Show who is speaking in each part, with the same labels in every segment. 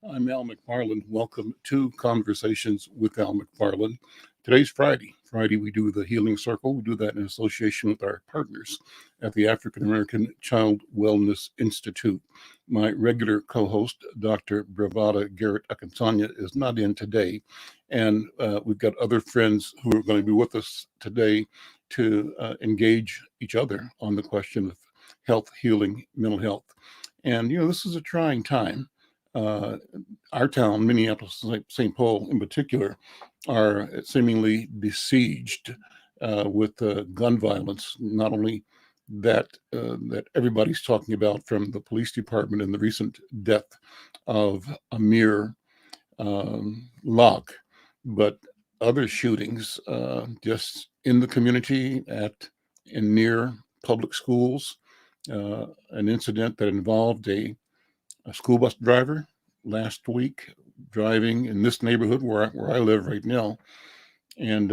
Speaker 1: I'm Al McFarlane. Welcome to Conversations with Al McFarlane. Today's Friday. Friday, we do the Healing Circle. We do that in association with our partners at the African American Child Wellness Institute. My regular co host, Dr. Bravada Garrett Akintanya, is not in today. And we've got other friends who are going to be with us today to engage each other on the question of health, healing, mental health. And, this is a trying time. Uh, our town, Minneapolis, St. Paul in particular, are seemingly besieged with gun violence. Not only that everybody's talking about from the police department and the recent death of Amir Locke, but other shootings just in the community and near public schools. An incident that involved a school bus driver last week driving in this neighborhood where I live right now, and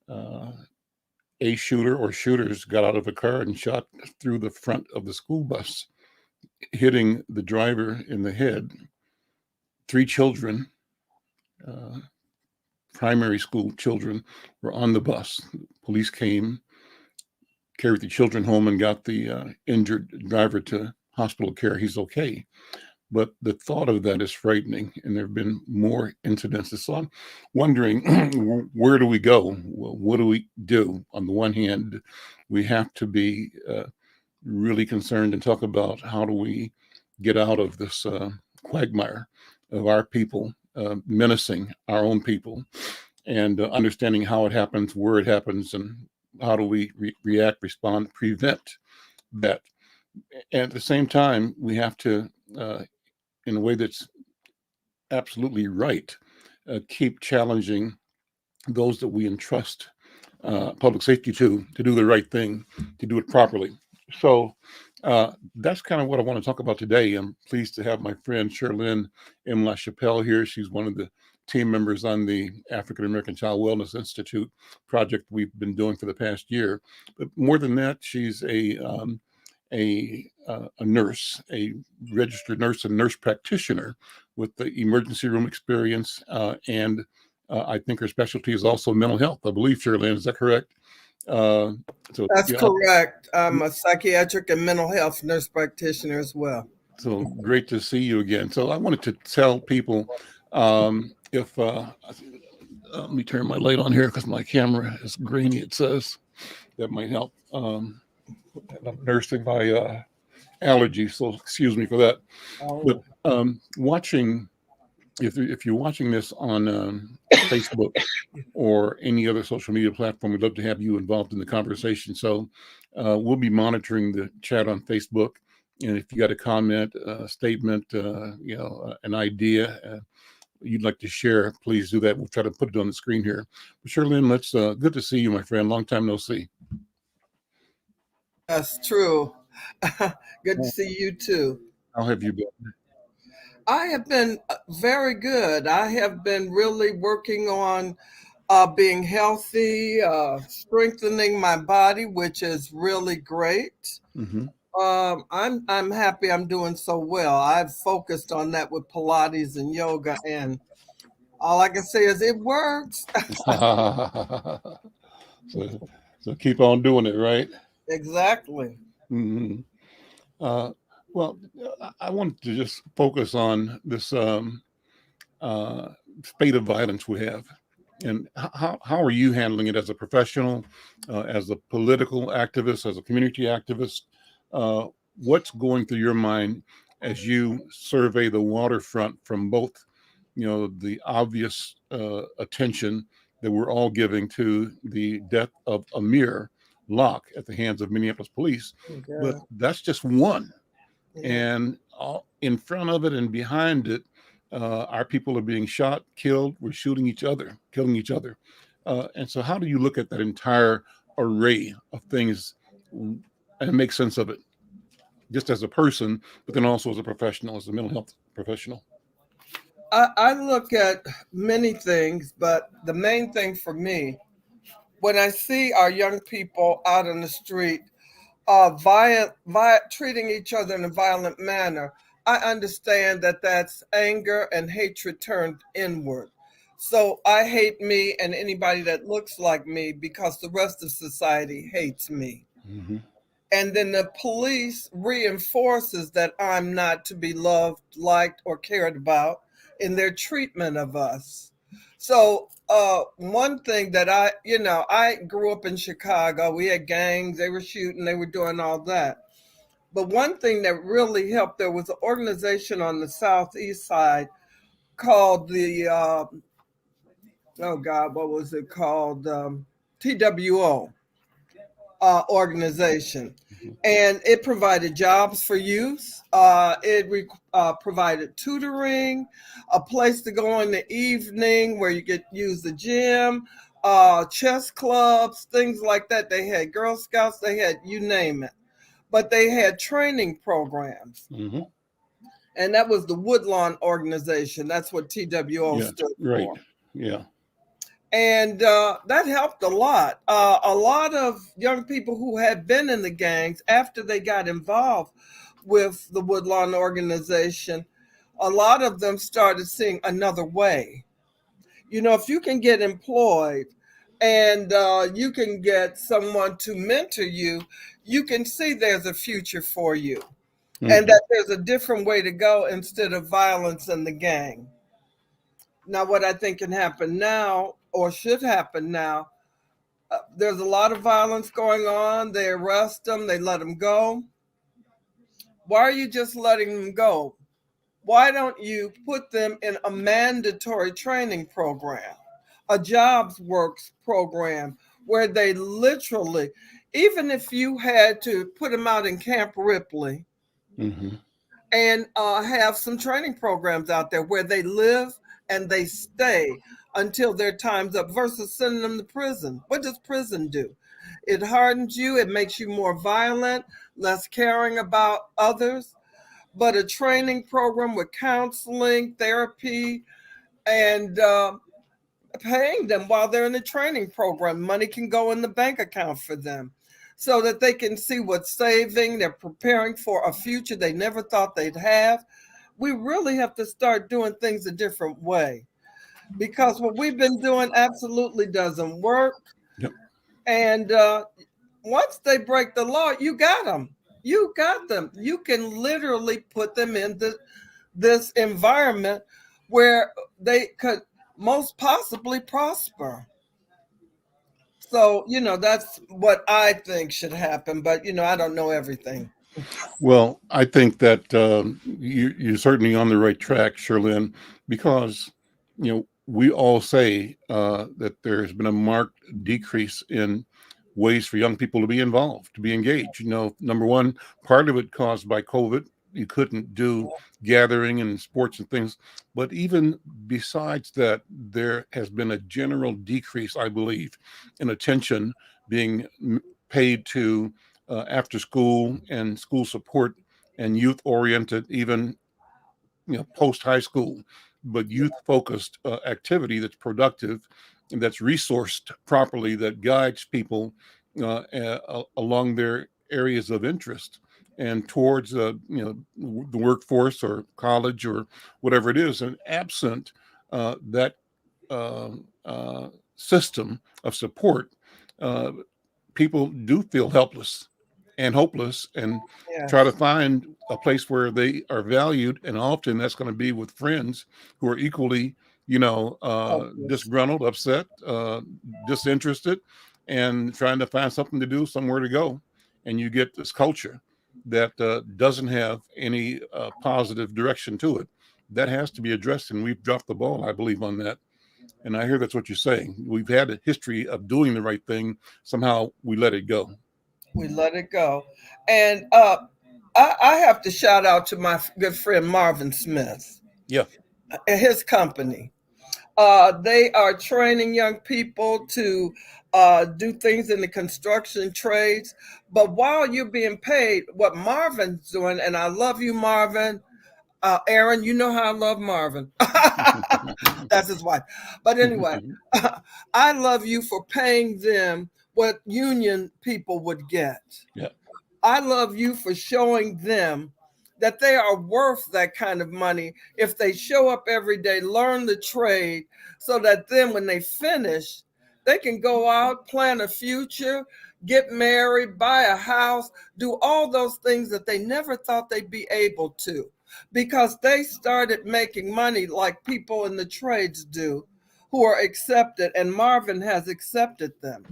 Speaker 1: a shooter or shooters got out of a car and shot through the front of the school bus, hitting the driver in the head. 3 children, uh, primary school children, were on the bus. Police came, carried the children home, and got the injured driver to hospital care. He's okay. But the thought of that is frightening, and there have been more incidences. So I'm wondering, where do we go? Well, what do we do? On the one hand, we have to be really concerned and talk about how do we get out of this quagmire of our people menacing our own people, and understanding how it happens, where it happens, and how do we react, respond, prevent that. And at the same time, we have to, in a way that's absolutely right, keep challenging those that we entrust public safety to do the right thing, to do it properly. So that's kind of what I want to talk about today. I'm pleased to have my friend Sherlyn M. LaChapelle here. She's one of the team members on the African American Child Wellness Institute project we've been doing for the past year. But more than that, she's a nurse, a registered nurse and nurse practitioner with the emergency room experience, and I think her specialty is also mental health. I believe, Sherlyn, is that correct? Uh,
Speaker 2: That's correct. I'm a psychiatric and mental health nurse practitioner as well.
Speaker 1: So great to see you again. So I wanted to tell people if let me turn my light on here because my camera is grainy. It says that might help. I'm nursing my allergies, so excuse me for that. But watching, if you're watching this on Facebook or any other social media platform, we'd love to have you involved in the conversation. So we'll be monitoring the chat on Facebook. And if you got a comment, a statement, an idea you'd like to share, please do that. We'll try to put it on the screen here. But Sherlyn, good to see you, my friend. Long time no see.
Speaker 2: That's true. Good to see you too.
Speaker 1: How have you been?
Speaker 2: I have been very good. I have been really working on being healthy, strengthening my body, which is really great.
Speaker 1: Mm-hmm.
Speaker 2: I'm happy I'm doing so well. I've focused on that with Pilates and yoga, and all I can say is it works.
Speaker 1: so keep on doing it, right?
Speaker 2: Exactly.
Speaker 1: Mm-hmm. Well, I wanted to just focus on this spate of violence we have. And how are you handling it as a professional, as a political activist, as a community activist? What's going through your mind as you survey the waterfront from both, the obvious attention that we're all giving to the death of Amir Locke at the hands of Minneapolis police, but that's just one. And in front of it and behind it, our people are being shot, killed. We're shooting each other, killing each other. And so how do you look at that entire array of things and make sense of it, just as a person, but then also as a professional, as a mental health professional?
Speaker 2: I look at many things, but the main thing for me, when I see our young people out on the street treating each other in a violent manner, I understand that that's anger and hatred turned inward. So I hate me and anybody that looks like me because the rest of society hates me.
Speaker 1: Hmm.
Speaker 2: And then the police reinforces that I'm not to be loved, liked, or cared about in their treatment of us. So one thing that I grew up in Chicago. We had gangs, they were shooting, they were doing all that. But one thing that really helped, there was an organization on the southeast side called the oh God, what was it called? TWO organization, and it provided jobs for youth. It provided tutoring, a place to go in the evening where you could use the gym, chess clubs, things like that. They had Girl Scouts, they had you name it, but they had training programs.
Speaker 1: Hmm.
Speaker 2: And that was the Woodlawn organization. That's what TWO
Speaker 1: Yeah.
Speaker 2: stood
Speaker 1: Right.
Speaker 2: for.
Speaker 1: Yeah.
Speaker 2: And that helped a lot. A lot of young people who had been in the gangs, after they got involved with the Woodlawn organization, a lot of them started seeing another way. You know, if you can get employed and you can get someone to mentor you, you can see there's a future for you and
Speaker 1: Hmm.
Speaker 2: that there's a different way to go instead of violence in the gang. Now, what I think can happen now or should happen now, there's a lot of violence going on. They arrest them, they let them go. Why are you just letting them go? Why don't you put them in a mandatory training program, a jobs works program where they literally, even if you had to put them out in Camp Ripley
Speaker 1: Hmm.
Speaker 2: and have some training programs out there where they live and they stay until their time's up versus sending them to prison. What does prison do? It hardens you, it makes you more violent, less caring about others. But a training program with counseling, therapy, and paying them while they're in the training program, money can go in the bank account for them so that they can see what's saving. They're preparing for a future they never thought they'd have. We really have to start doing things a different way because what we've been doing absolutely doesn't work.
Speaker 1: Yep.
Speaker 2: And once they break the law, you got them. You got them. You can literally put them in this environment where they could most possibly prosper. So, that's what I think should happen. But, I don't know everything.
Speaker 1: Well, I think that you're certainly on the right track, Sherlyn, because we all say that there's been a marked decrease in ways for young people to be involved, to be engaged. Number one, part of it caused by COVID. You couldn't do gathering and sports and things, but even besides that, there has been a general decrease, I believe, in attention being paid to after school and school support and youth oriented, even post high school, but youth focused activity that's productive and that's resourced properly, that guides people along their areas of interest and towards the workforce or college or whatever it is. And absent that uh, uh, system of support, uh, people do feel helpless and hopeless and try to
Speaker 2: Yes.
Speaker 1: find a place where they are valued. And often that's going to be with friends who are equally,
Speaker 2: Hopeless.
Speaker 1: disgruntled, upset, disinterested, and trying to find something to do, somewhere to go. And you get this culture that doesn't have any positive direction to it. That has to be addressed. And we've dropped the ball, I believe, on that. And I hear that's what you're saying. We've had a history of doing the right thing. Somehow we let it go.
Speaker 2: We let it go. And I have to shout out to my good friend Marvin Smith
Speaker 1: Yeah.
Speaker 2: and his company. They are training young people to do things in the construction trades. But while you're being paid, what Marvin's doing, and I love you, Marvin. Aaron, you know how I love Marvin. That's his wife. But anyway, I love you for paying them what union people would get.
Speaker 1: Yeah.
Speaker 2: I love you for showing them that they are worth that kind of money if they show up every day, learn the trade, so that then when they finish, they can go out, plan a future, get married, buy a house, do all those things that they never thought they'd be able to because they started making money like people in the trades do who are accepted, and Marvin has accepted them.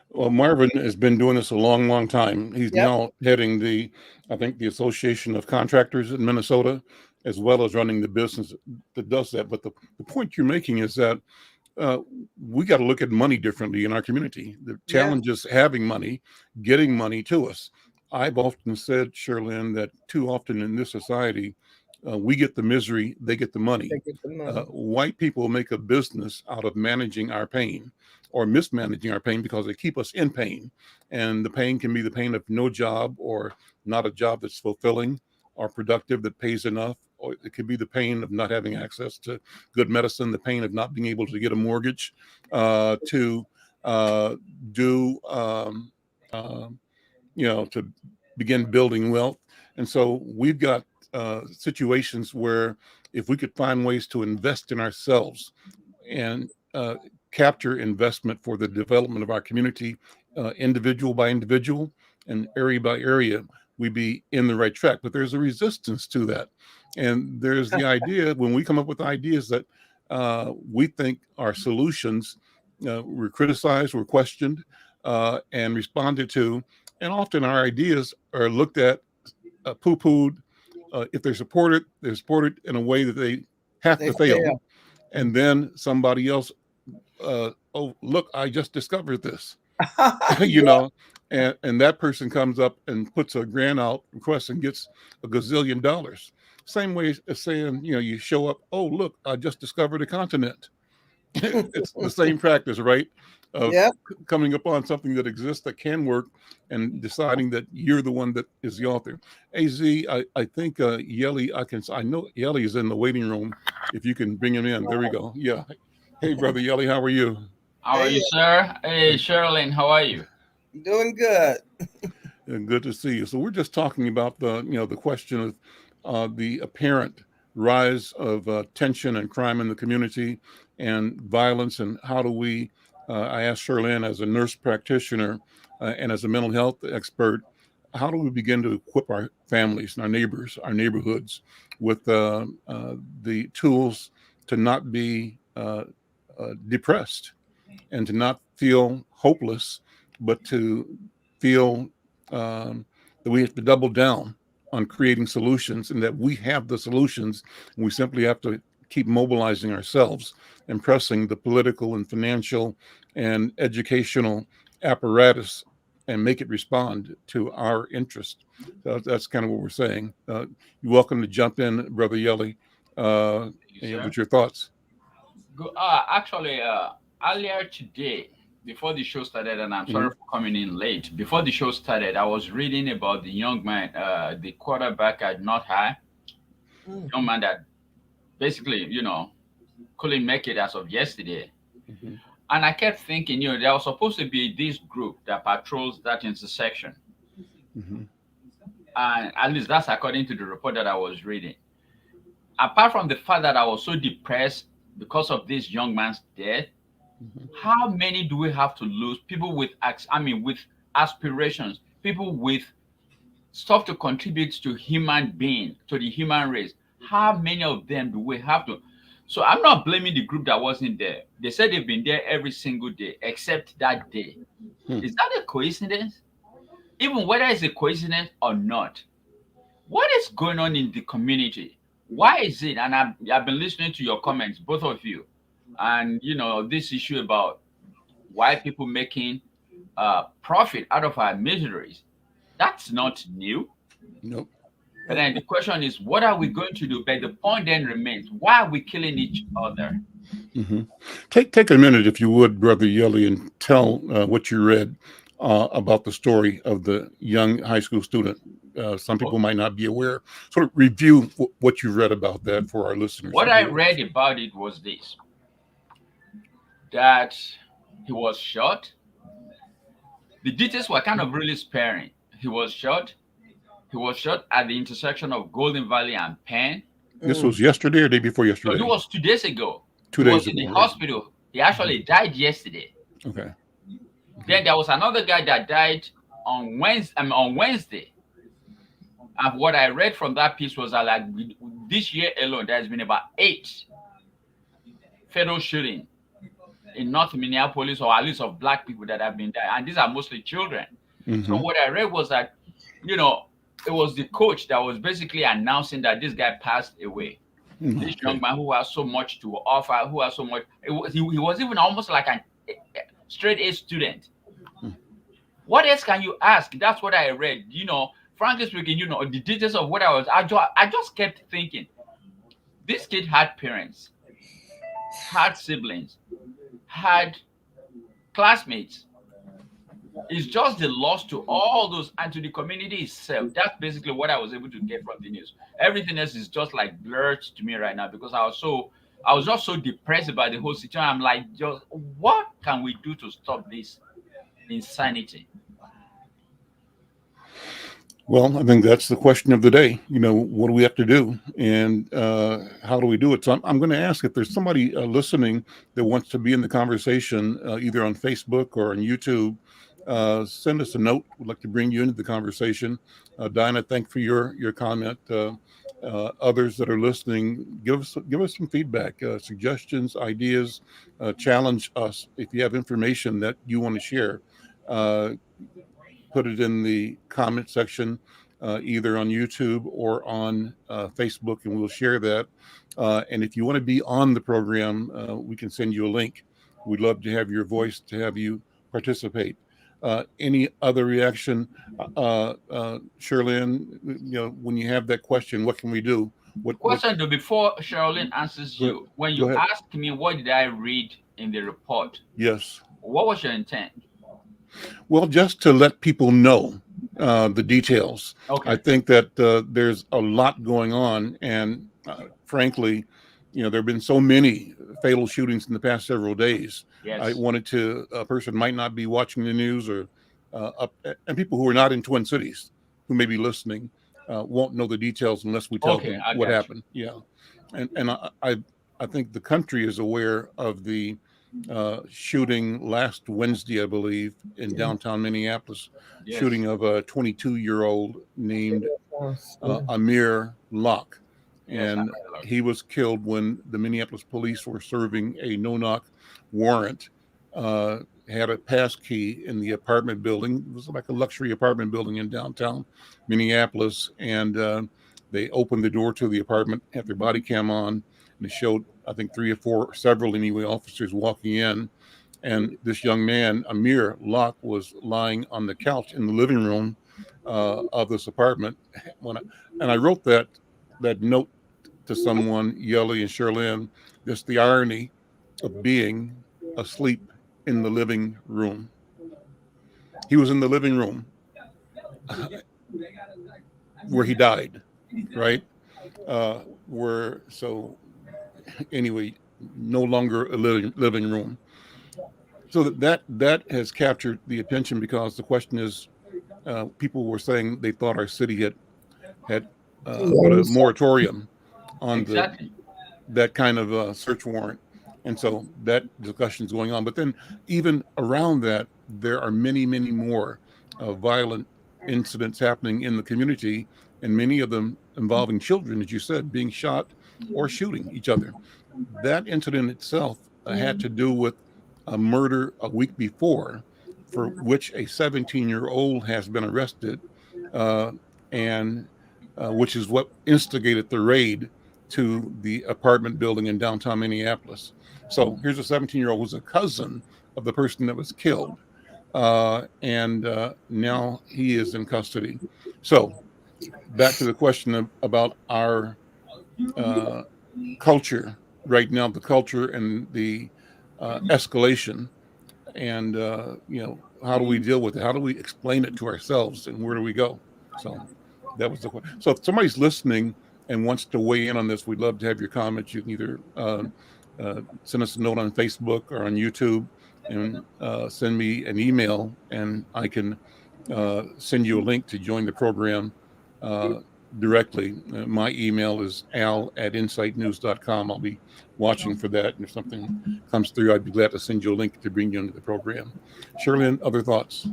Speaker 1: Well, Marvin has been doing this a long, long time. He's
Speaker 2: Yep.
Speaker 1: now heading I think, the Association of Contractors in Minnesota, as well as running the business that does that. But the point you're making is that uh, we got to look at money differently in our community. The
Speaker 2: Yes.
Speaker 1: challenge is having money, getting money to us. I've often said, Sherlyn, that too often in this society, we get the misery, they get the
Speaker 2: They
Speaker 1: money.
Speaker 2: get the money.
Speaker 1: White people make a business out of managing our pain or mismanaging our pain because they keep us in pain. And the pain can be the pain of no job or not a job that's fulfilling or productive that pays enough. Or it could be the pain of not having access to good medicine, the pain of not being able to get a mortgage, to do, uh, to begin building wealth. And so we've got situations where if we could find ways to invest in ourselves and capture investment for the development of our community, individual by individual and area by area, we'd be in the right track. But there's a resistance to that. And there's the idea when we come up with ideas that we think are solutions, we're criticized, we're questioned, and responded to. And often our ideas are looked at, poo-pooed. If they're supported in a way that they have
Speaker 2: They
Speaker 1: to fail.
Speaker 2: fail.
Speaker 1: And then somebody else, oh, look, I just discovered this, you
Speaker 2: Yeah.
Speaker 1: know, and that person comes up and puts a grant out request and gets $1 gazillion. Same way as saying, you show up, oh, look, I just discovered a continent. It's the same practice, right? Of
Speaker 2: Yep.
Speaker 1: coming upon something that exists that can work and deciding that you're the one that is the author. Az, I think Yelly, I know Yelly is in the waiting room. If you can bring him in, there we go. Yeah. Hey, brother Yelly, how are you?
Speaker 3: How are
Speaker 2: Hey,
Speaker 3: you, sir? Hey, Sherilyn, how are you?
Speaker 2: doing good.
Speaker 1: Good to see you. So we're just talking about the question of the apparent rise of tension and crime in the community and violence, and how do we? I asked Sherlyn, as a nurse practitioner and as a mental health expert, how do we begin to equip our families and our neighbors, our neighborhoods, with the tools to not be depressed and to not feel hopeless, but to feel that we have to double down on creating solutions and that we have the solutions. And we simply have to keep mobilizing ourselves and pressing the political and financial and educational apparatus and make it respond to our interest. So that's kind of what we're saying. You're welcome to jump in, Brother Yelly,
Speaker 3: Thank you, sir.
Speaker 1: with your thoughts.
Speaker 3: Actually, earlier today, before the show started, and I'm sorry
Speaker 1: Mhm.
Speaker 3: for coming in late. Before the show started, I was reading about the young man, the quarterback at North High,
Speaker 2: Mm.
Speaker 3: young man that basically, couldn't make it as of yesterday.
Speaker 1: Mhm.
Speaker 3: And I kept thinking, there was supposed to be this group that patrols that intersection.
Speaker 1: Mhm.
Speaker 3: And at least that's according to the report that I was reading. Apart from the fact that I was so depressed because of this young man's death,
Speaker 1: Mhm.
Speaker 3: how many do we have to lose? People with, with aspirations, people with stuff to contribute to human being, to the human race. How many of them do we have to? So I'm not blaming the group that wasn't there. They said they've been there every single day except that day.
Speaker 1: Hmm.
Speaker 3: Is that a coincidence? Even whether it's a coincidence or not, what is going on in the community? Why is it? And I've been listening to your comments, both of you, and this issue about why people making profit out of our miseries. That's not new.
Speaker 1: Nope.
Speaker 3: But then the question is, what are we going to do? But the point then remains, why are we killing each other?
Speaker 1: Hmm. Take a minute, if you would, Brother Yelly, and tell what you read about the story of the young high school student. Some people
Speaker 3: Oh,
Speaker 1: might not be aware. Sort of review what you read about that for our listeners,
Speaker 3: what
Speaker 1: if you
Speaker 3: I
Speaker 1: would.
Speaker 3: read about it was this: that he was shot, The details were kind of really sparing. He was shot. He was shot at the intersection of Golden Valley and Penn.
Speaker 1: This
Speaker 2: Mm.
Speaker 1: was yesterday or day before
Speaker 3: No,
Speaker 1: yesterday?
Speaker 3: it was 2 days ago.
Speaker 1: Two
Speaker 3: He was
Speaker 1: days
Speaker 3: in
Speaker 1: ago.
Speaker 3: the
Speaker 1: Right?
Speaker 3: hospital. He actually died yesterday.
Speaker 1: Okay.
Speaker 3: Then there was another guy that died on Wednesday. And what I read from that piece was that like this year alone, there's been about 8 fatal shootings in North Minneapolis, or at least of black people that have been there, and these are mostly children. So what I read was that, you know, it was the coach that was basically announcing that this guy passed away. This young man who has so much to offer, who has so much. He was even almost like a straight A student. What else can you ask? That's what I read. You know, frankly speaking, you know, the details of what I just kept thinking. This kid had parents, had siblings, had classmates. It's just the loss to all those and to the community itself. That's basically what I was able to get from the news. Everything else is just like blurred to me right now because I was just so depressed about the whole situation. I'm like, just what can we do to stop this insanity?
Speaker 1: Well, I think that's the question of the day. You know, what do we have to do, and how do we do it? So I'm going to ask if there's somebody listening that wants to be in the conversation, either on Facebook or on YouTube. Send us a note. We'd like to bring you into the conversation. Dinah, thank for your comment. Others that are listening, give us some feedback, suggestions, ideas. Challenge us if you have information that you want to share. Put it in the comment section, either on YouTube or on Facebook, and we'll share that. And if you want to be on the program, we can send you a link. We'd love to have your voice, to have you participate. Any other reaction, Sherlyn? You know, when you have that question, what can we do?
Speaker 3: Question though, before Sherilyn answers you, when
Speaker 1: Go
Speaker 3: you
Speaker 1: ahead.
Speaker 3: asked me what did I read in the report,
Speaker 1: Yes.
Speaker 3: what was your intent?
Speaker 1: Well, just to let people know the details.
Speaker 3: Okay.
Speaker 1: I think that there's a lot going on, and frankly, you know, there have been so many fatal shootings in the past several days.
Speaker 3: Yes.
Speaker 1: I wanted to, a person might not be watching the news, or and people who are not in Twin Cities who may be listening won't know the details unless we tell
Speaker 3: Okay,
Speaker 1: them
Speaker 3: I
Speaker 1: what
Speaker 3: got you.
Speaker 1: happened. Yeah, and I think the country is aware of the shooting last Wednesday, I believe, in downtown Minneapolis,
Speaker 3: Yes.
Speaker 1: shooting of a 22-year-old named Amir Locke.
Speaker 3: Yes, I
Speaker 1: And
Speaker 3: heard.
Speaker 1: he was killed when the Minneapolis police were serving a no-knock warrant. Had a pass key in the apartment building. It was like a luxury apartment building in downtown Minneapolis. And they opened the door to the apartment, had their body cam on, and it showed, I think, 3 or 4, several anyway, officers walking in. And this young man, Amir Locke, was lying on the couch in the living room of this apartment. And I wrote that note to someone, Yelly and Sherlyn, just the irony of being asleep in the living room. He was in the living room where he died, right? So anyway, no longer a living room. So that has captured the attention, because the question is, people were saying they thought our city had put a moratorium on
Speaker 3: Exactly.
Speaker 1: that kind of search warrant. And so that discussion is going on. But then even around that, there are many, many more violent incidents happening in the community, and many of them involving children, as you said, being shot or shooting each other. That incident itself had to do with a murder a week before, for which a 17-year-old has been arrested, and which is what instigated the raid to the apartment building in downtown Minneapolis. So here's a 17-year-old who's a cousin of the person that was killed, and now he is in custody. So back to the question about our culture right now, the culture and the escalation, and how do we deal with it? How do we explain it to ourselves, and where do we go? So that was the question. So if somebody's listening and wants to weigh in on this, we'd love to have your comments. You can either send us a note on Facebook or on YouTube. and send me an email, and I can send you a link to join the program uh, directly. My email is al@insightnews.com. I'll be watching for that. And if something comes through, I'd be glad to send you a link to bring you into the program. Shirley, other thoughts?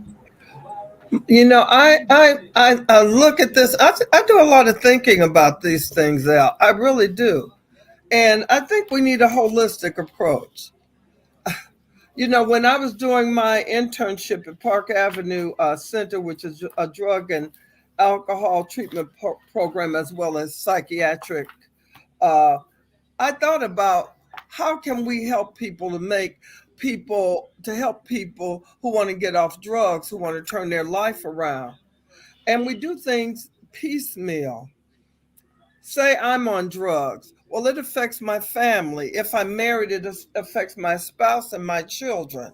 Speaker 2: I look at this. I do a lot of thinking about these things, Al. I really do. And I think we need a holistic approach. When I was doing my internship at Park Avenue Center, which is a drug and alcohol treatment program as well as psychiatric, uh, I thought about how can we help people to help people who want to get off drugs, who want to turn their life around. And we do things piecemeal. Say I'm on drugs. Well, it affects my family. If I'm married, it affects my spouse and my children.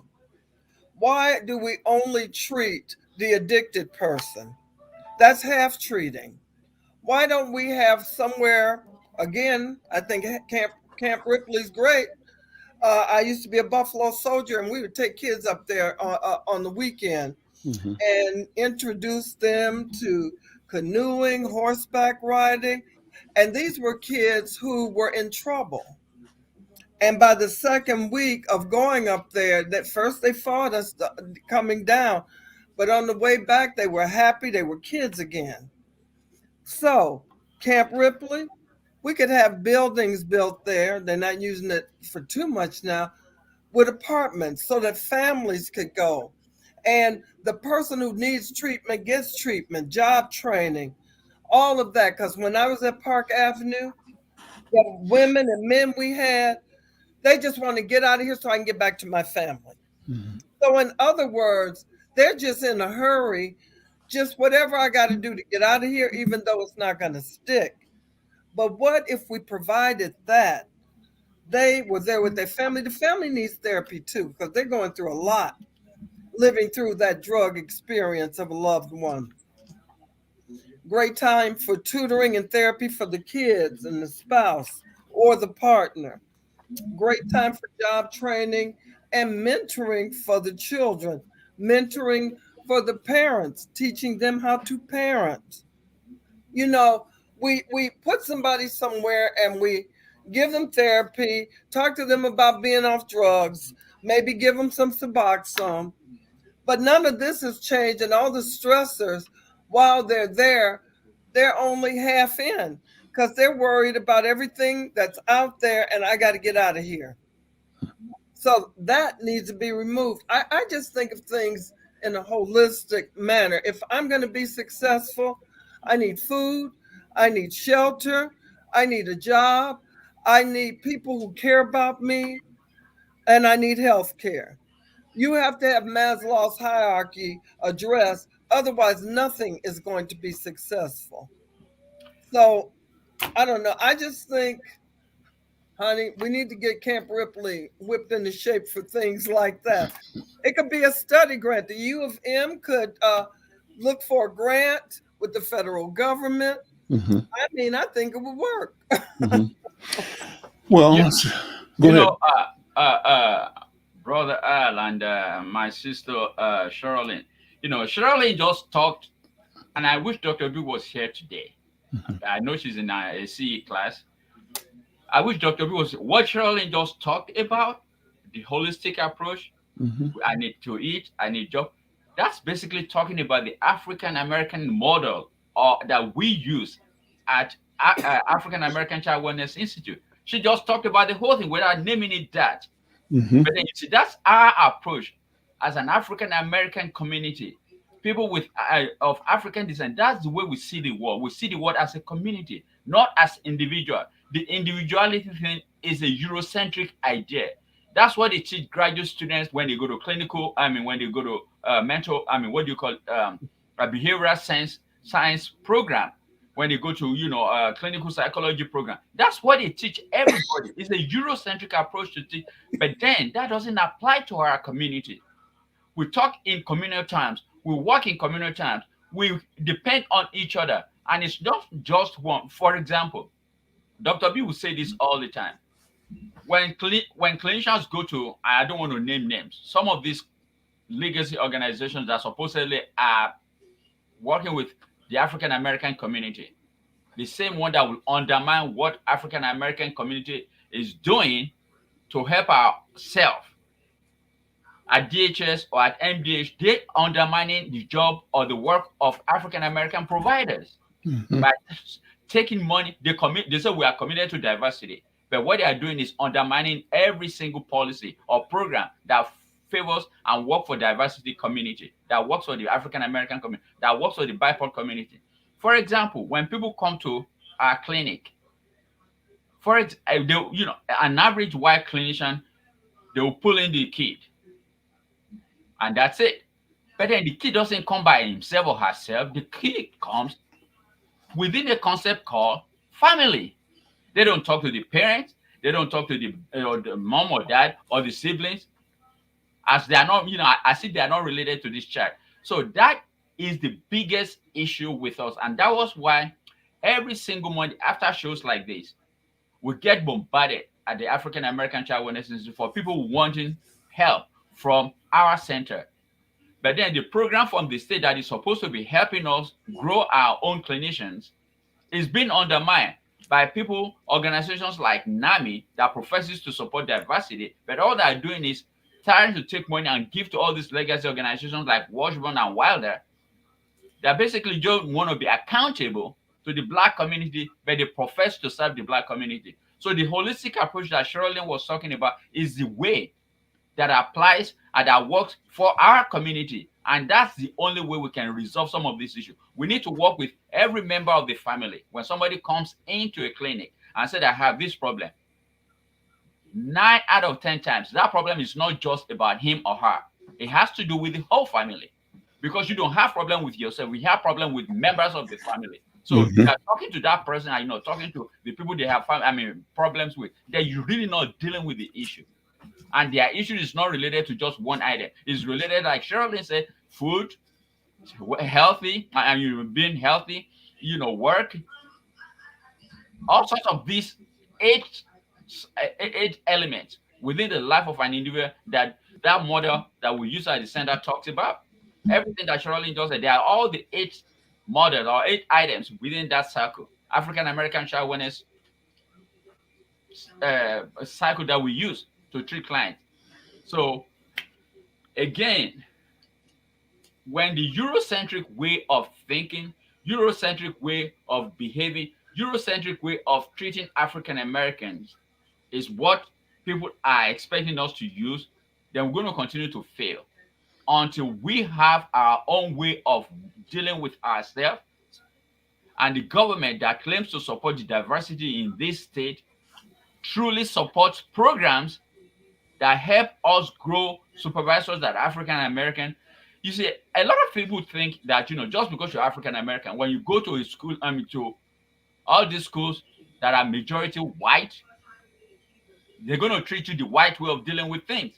Speaker 2: Why do we only treat the addicted person? That's half treating. Why don't we have somewhere, again, I think Camp Ripley's great. I used to be a Buffalo Soldier, and we would take kids up there on the weekend
Speaker 1: Mm-hmm.
Speaker 2: and introduce them to canoeing, horseback riding. And these were kids who were in trouble. And by the second week of going up there, that first they fought us coming down, but on the way back, they were happy. They were kids again. So, Camp Ripley, we could have buildings built there. They're not using it for too much now, with apartments so that families could go. And the person who needs treatment gets treatment, job training, all of that. Because when I was at Park Avenue, the women and men we had, they just want to get out of here so I can get back to my family.
Speaker 1: Mm-hmm.
Speaker 2: So, in other words, they're just in a hurry, just whatever I got to do to get out of here, even though it's not going to stick. But what if we provided that? They were there with their family. The family needs therapy too, because they're going through a lot, living through that drug experience of a loved one. Great time for tutoring and therapy for the kids and the spouse or the partner. Great time for job training and mentoring for the children, mentoring for the parents, teaching them how to parent. You know, we put somebody somewhere and we give them therapy, talk to them about being off drugs, maybe give them some Suboxone, but none of this has changed, and all the stressors while they're there, they're only half in because they're worried about everything that's out there, and I got to get out of here. So that needs to be removed. I just think of things in a holistic manner. If I'm going to be successful, I need food, I need shelter, I need a job, I need people who care about me, and I need health care. You have to have Maslow's hierarchy addressed, otherwise, nothing is going to be successful. So I don't know. I just think, honey, we need to get Camp Ripley whipped into shape for things like that. It could be a study grant. The U of M could look for a grant with the federal government.
Speaker 1: Mm-hmm.
Speaker 2: I mean, I think it would work.
Speaker 1: Mm-hmm. Well,
Speaker 3: You,
Speaker 1: go
Speaker 3: you
Speaker 1: ahead.
Speaker 3: know, brother Al and my sister Sherilyn. Sherilyn just talked, and I wish Dr. B was here today.
Speaker 1: Mm-hmm.
Speaker 3: I know she's in a CE class. I wish Dr. B was what Sherilyn just talked about, the holistic approach.
Speaker 1: Mm-hmm.
Speaker 3: I need to eat, I need job. That's basically talking about the African American model that we use at African American Child Wellness Institute. She just talked about the whole thing without naming it that.
Speaker 1: Mm-hmm.
Speaker 3: But then you see, that's our approach as an African American community, people with of African descent. That's the way we see the world. We see the world as a community, not as individual. The individuality thing is a Eurocentric idea. That's what they teach graduate students when they go to clinical. I mean, when they go to mental. I mean, what do you call a behavioral science program? When they go to clinical psychology program, that's what they teach everybody. It's a Eurocentric approach to teach, but then that doesn't apply to our community. We talk in communal terms, we work in communal terms, we depend on each other, and it's not just one. For example, Dr. B will say this all the time. when clinicians go to, I don't want to name names, some of these legacy organizations that supposedly are working with the African American community, the same one that will undermine what African American community is doing to help ourselves at DHS or at MDH, they undermining the job or the work of African American providers
Speaker 1: Mhm.
Speaker 3: by taking money. They say we are committed to diversity, but what they are doing is undermining every single policy or program that favors and work for diversity community, that works for the African American community, that works for the BIPOC community. For example, when people come to our clinic, an average white clinician, they will pull in the kid, and that's it. But then the kid doesn't come by himself or herself. The kid comes within a concept called family. They don't talk to the parents. They don't talk to the mom or dad or the siblings, as they are not, as if they are not related to this child. So that is the biggest issue with us, and that was why every single month after shows like this, we get bombarded at the African American Child Wellness Institute for people wanting help from our center. But then the program from the state that is supposed to be helping us grow our own clinicians is being undermined by people, organizations like NAMI that professes to support diversity, but all they're doing is trying to take money and give to all these legacy organizations like Washburn and Wilder that basically don't want to be accountable to the Black community, but they profess to serve the Black community. So the holistic approach that Sherilyn was talking about is the way that applies and that works for our community. And that's the only way we can resolve some of these issues. We need to work with every member of the family. When somebody comes into a clinic and said, I have this problem, 9 out of 10 times, that problem is not just about him or her. It has to do with the whole family. Because you don't have problem with yourself. We have problem with members of the family. So
Speaker 1: Mhm.
Speaker 3: you're talking to that person and talking to the people they have problems with, that you're really not dealing with the issue. And their issue is not related to just one item. It's related, like Sherilyn said, food, healthy, and you being healthy, work, all sorts of these eight eight elements within the life of an individual that model that we use at the center talks about. Everything that Sherilyn does, they are all the eight models or eight items within that circle. African American Child Wellness cycle that we use to treat clients. So again, when the Eurocentric way of thinking, Eurocentric way of behaving, Eurocentric way of treating African Americans is what people are expecting us to use, then we're going to continue to fail until we have our own way of dealing with ourselves. And the government that claims to support the diversity in this state truly supports programs that help us grow supervisors that are African American. You see, a lot of people think that just because you're African American, when you go to a school, to all these schools that are majority white, they're going to treat you the white way of dealing with things.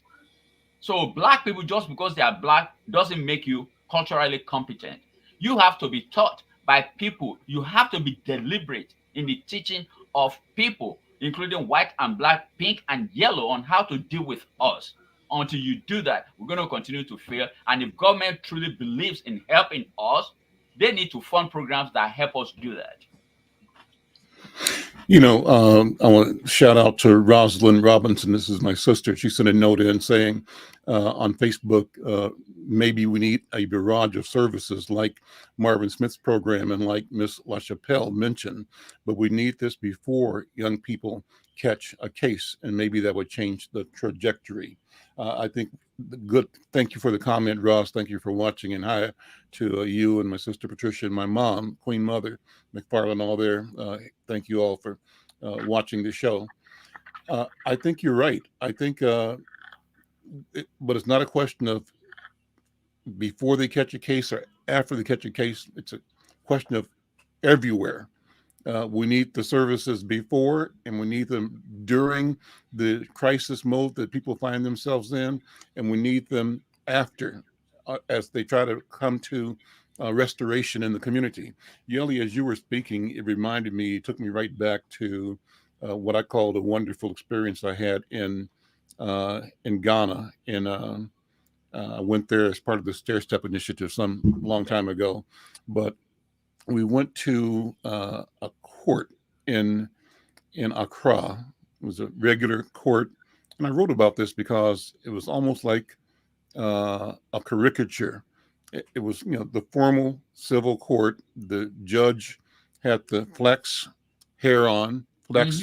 Speaker 3: So Black people, just because they are Black, doesn't make you culturally competent. You have to be taught by people. You have to be deliberate in the teaching of people, including white and Black, pink and yellow, on how to deal with us. Until you do that, we're going to continue to fail. And if government truly believes in helping us, they need to fund programs that help us do that.
Speaker 1: I want to shout out to Rosalind Robinson. This is my sister. She sent a note in saying on Facebook, maybe we need a barrage of services like Marvin Smith's program and like Miss LaChapelle mentioned, but we need this before young people catch a case, and maybe that would change the trajectory. I think good. Thank you for the comment, Ross. Thank you for watching, and hi to you and my sister Patricia and my mom, Queen Mother McFarlane, all there. Thank you all for watching the show. I think you're right. I think, but it's not a question of before they catch a case or after they catch a case. It's a question of everywhere. We need the services before, and we need them during the crisis mode that people find themselves in, and we need them after, as they try to come to restoration in the community. Yeli, as you were speaking, it reminded me, it took me right back to what I call the wonderful experience I had in Ghana. I went there as part of the Stair Step Initiative some long time ago, but we went to a court in Accra. It was a regular court, and I wrote about this because it was almost like a caricature. It was, the formal civil court. The judge had the flex hair on, flex,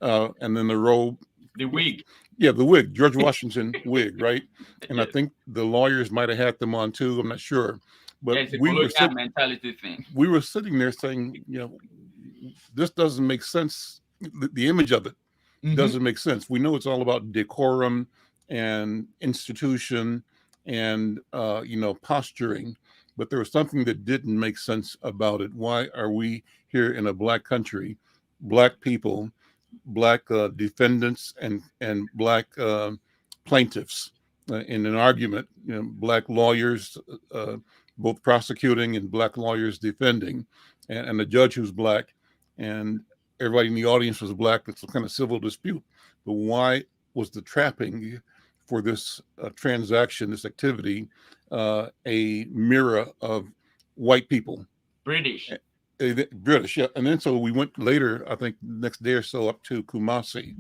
Speaker 3: Mm-hmm.
Speaker 1: and then the robe.
Speaker 3: The wig.
Speaker 1: Yeah, the wig, George Washington wig, right? And I
Speaker 3: Yes.
Speaker 1: think the lawyers might have had them on too. I'm not sure,
Speaker 3: Yeah,
Speaker 1: but
Speaker 3: it's a colonial mentality thing.
Speaker 1: we were sitting there saying, this doesn't make sense. The image of it
Speaker 3: Mm-hmm.
Speaker 1: doesn't make sense. We know it's all about decorum and institution and posturing, but there was something that didn't make sense about it. Why are we here in a black country, black people, black defendants and black plaintiffs in an argument? Black lawyers both prosecuting and black lawyers defending, and a judge who's black, and everybody in the audience was black. It's a kind of civil dispute. But why was the trapping for this transaction, this activity, a mirror of white people?
Speaker 3: British.
Speaker 1: British, yeah. And then so we went later, I think next day or so, up to Kumasi,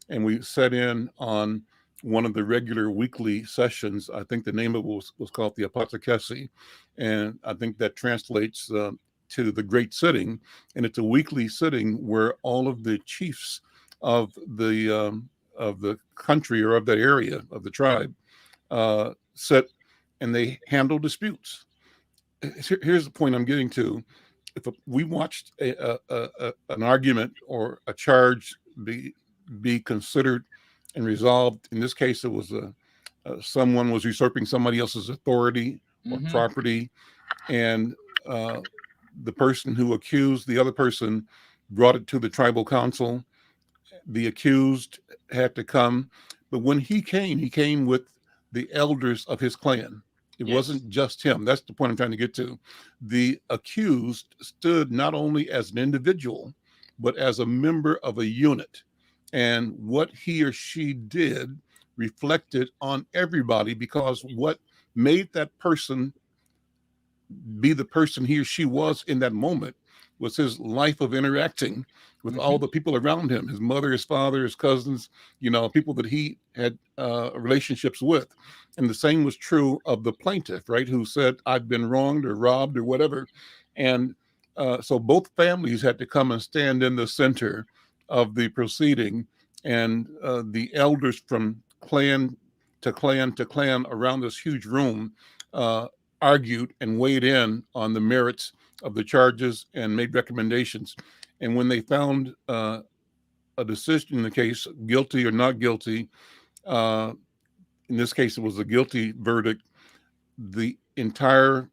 Speaker 1: and we set in on one of the regular weekly sessions. I think the name of it was called the Apothekesi, and I think that translates to the Great Sitting. And it's a weekly sitting where all of the chiefs of the country or of that area of the tribe sit, and they handle disputes. Here's the point I'm getting to. If we watched an argument or a charge be considered and resolved, in this case, it was someone was usurping somebody else's authority or
Speaker 3: Mm-hmm.
Speaker 1: property, and the person who accused the other person brought it to the tribal council. The accused had to come, but when he came with the elders of his clan. It
Speaker 3: Yes.
Speaker 1: wasn't just him. That's the point I'm trying to get to. The accused stood not only as an individual, but as a member of a unit. And what he or she did reflected on everybody, because what made that person be the person he or she was in that moment was his life of interacting with all
Speaker 3: Mm-hmm.
Speaker 1: the people around him, his mother, his father, his cousins, people that he had relationships with. And the same was true of the plaintiff, right? Who said, I've been wronged or robbed or whatever. And so both families had to come and stand in the center of the proceeding. And the elders from clan to clan to clan around this huge room argued and weighed in on the merits of the charges and made recommendations. And when they found a decision in the case, guilty or not guilty, in this case, it was a guilty verdict, the entire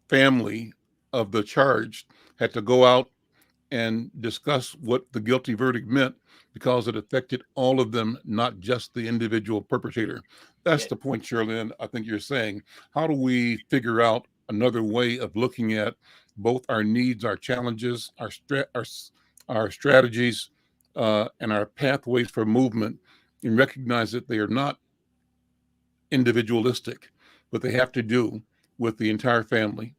Speaker 1: family of the charged had to go out and discuss what the guilty verdict meant, because it affected all of them, not just the individual perpetrator. That's
Speaker 3: Yes.
Speaker 1: the point, Shirley, I think you're saying. How do we figure out another way of looking at both our needs, our challenges, our strategies, and our pathways for movement, and recognize that they are not individualistic, but they have to do with the entire family,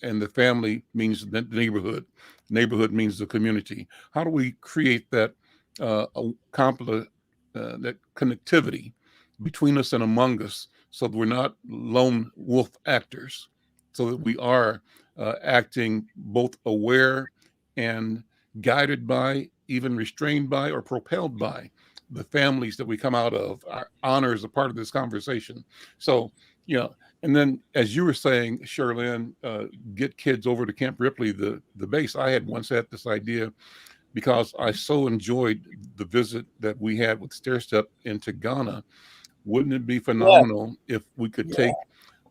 Speaker 1: and the family means the neighborhood. Neighborhood means the community. How do we create that that connectivity between us and among us, so that we're not lone wolf actors, so that we are acting both aware and guided by, even restrained by, or propelled by the families that we come out of? Our honor is a part of this conversation. So, and then, as you were saying, Shirley, get kids over to Camp Ripley, the base. I had once had this idea, because I so enjoyed the visit that we had with Stair Step into Ghana. Wouldn't it be phenomenal if we could take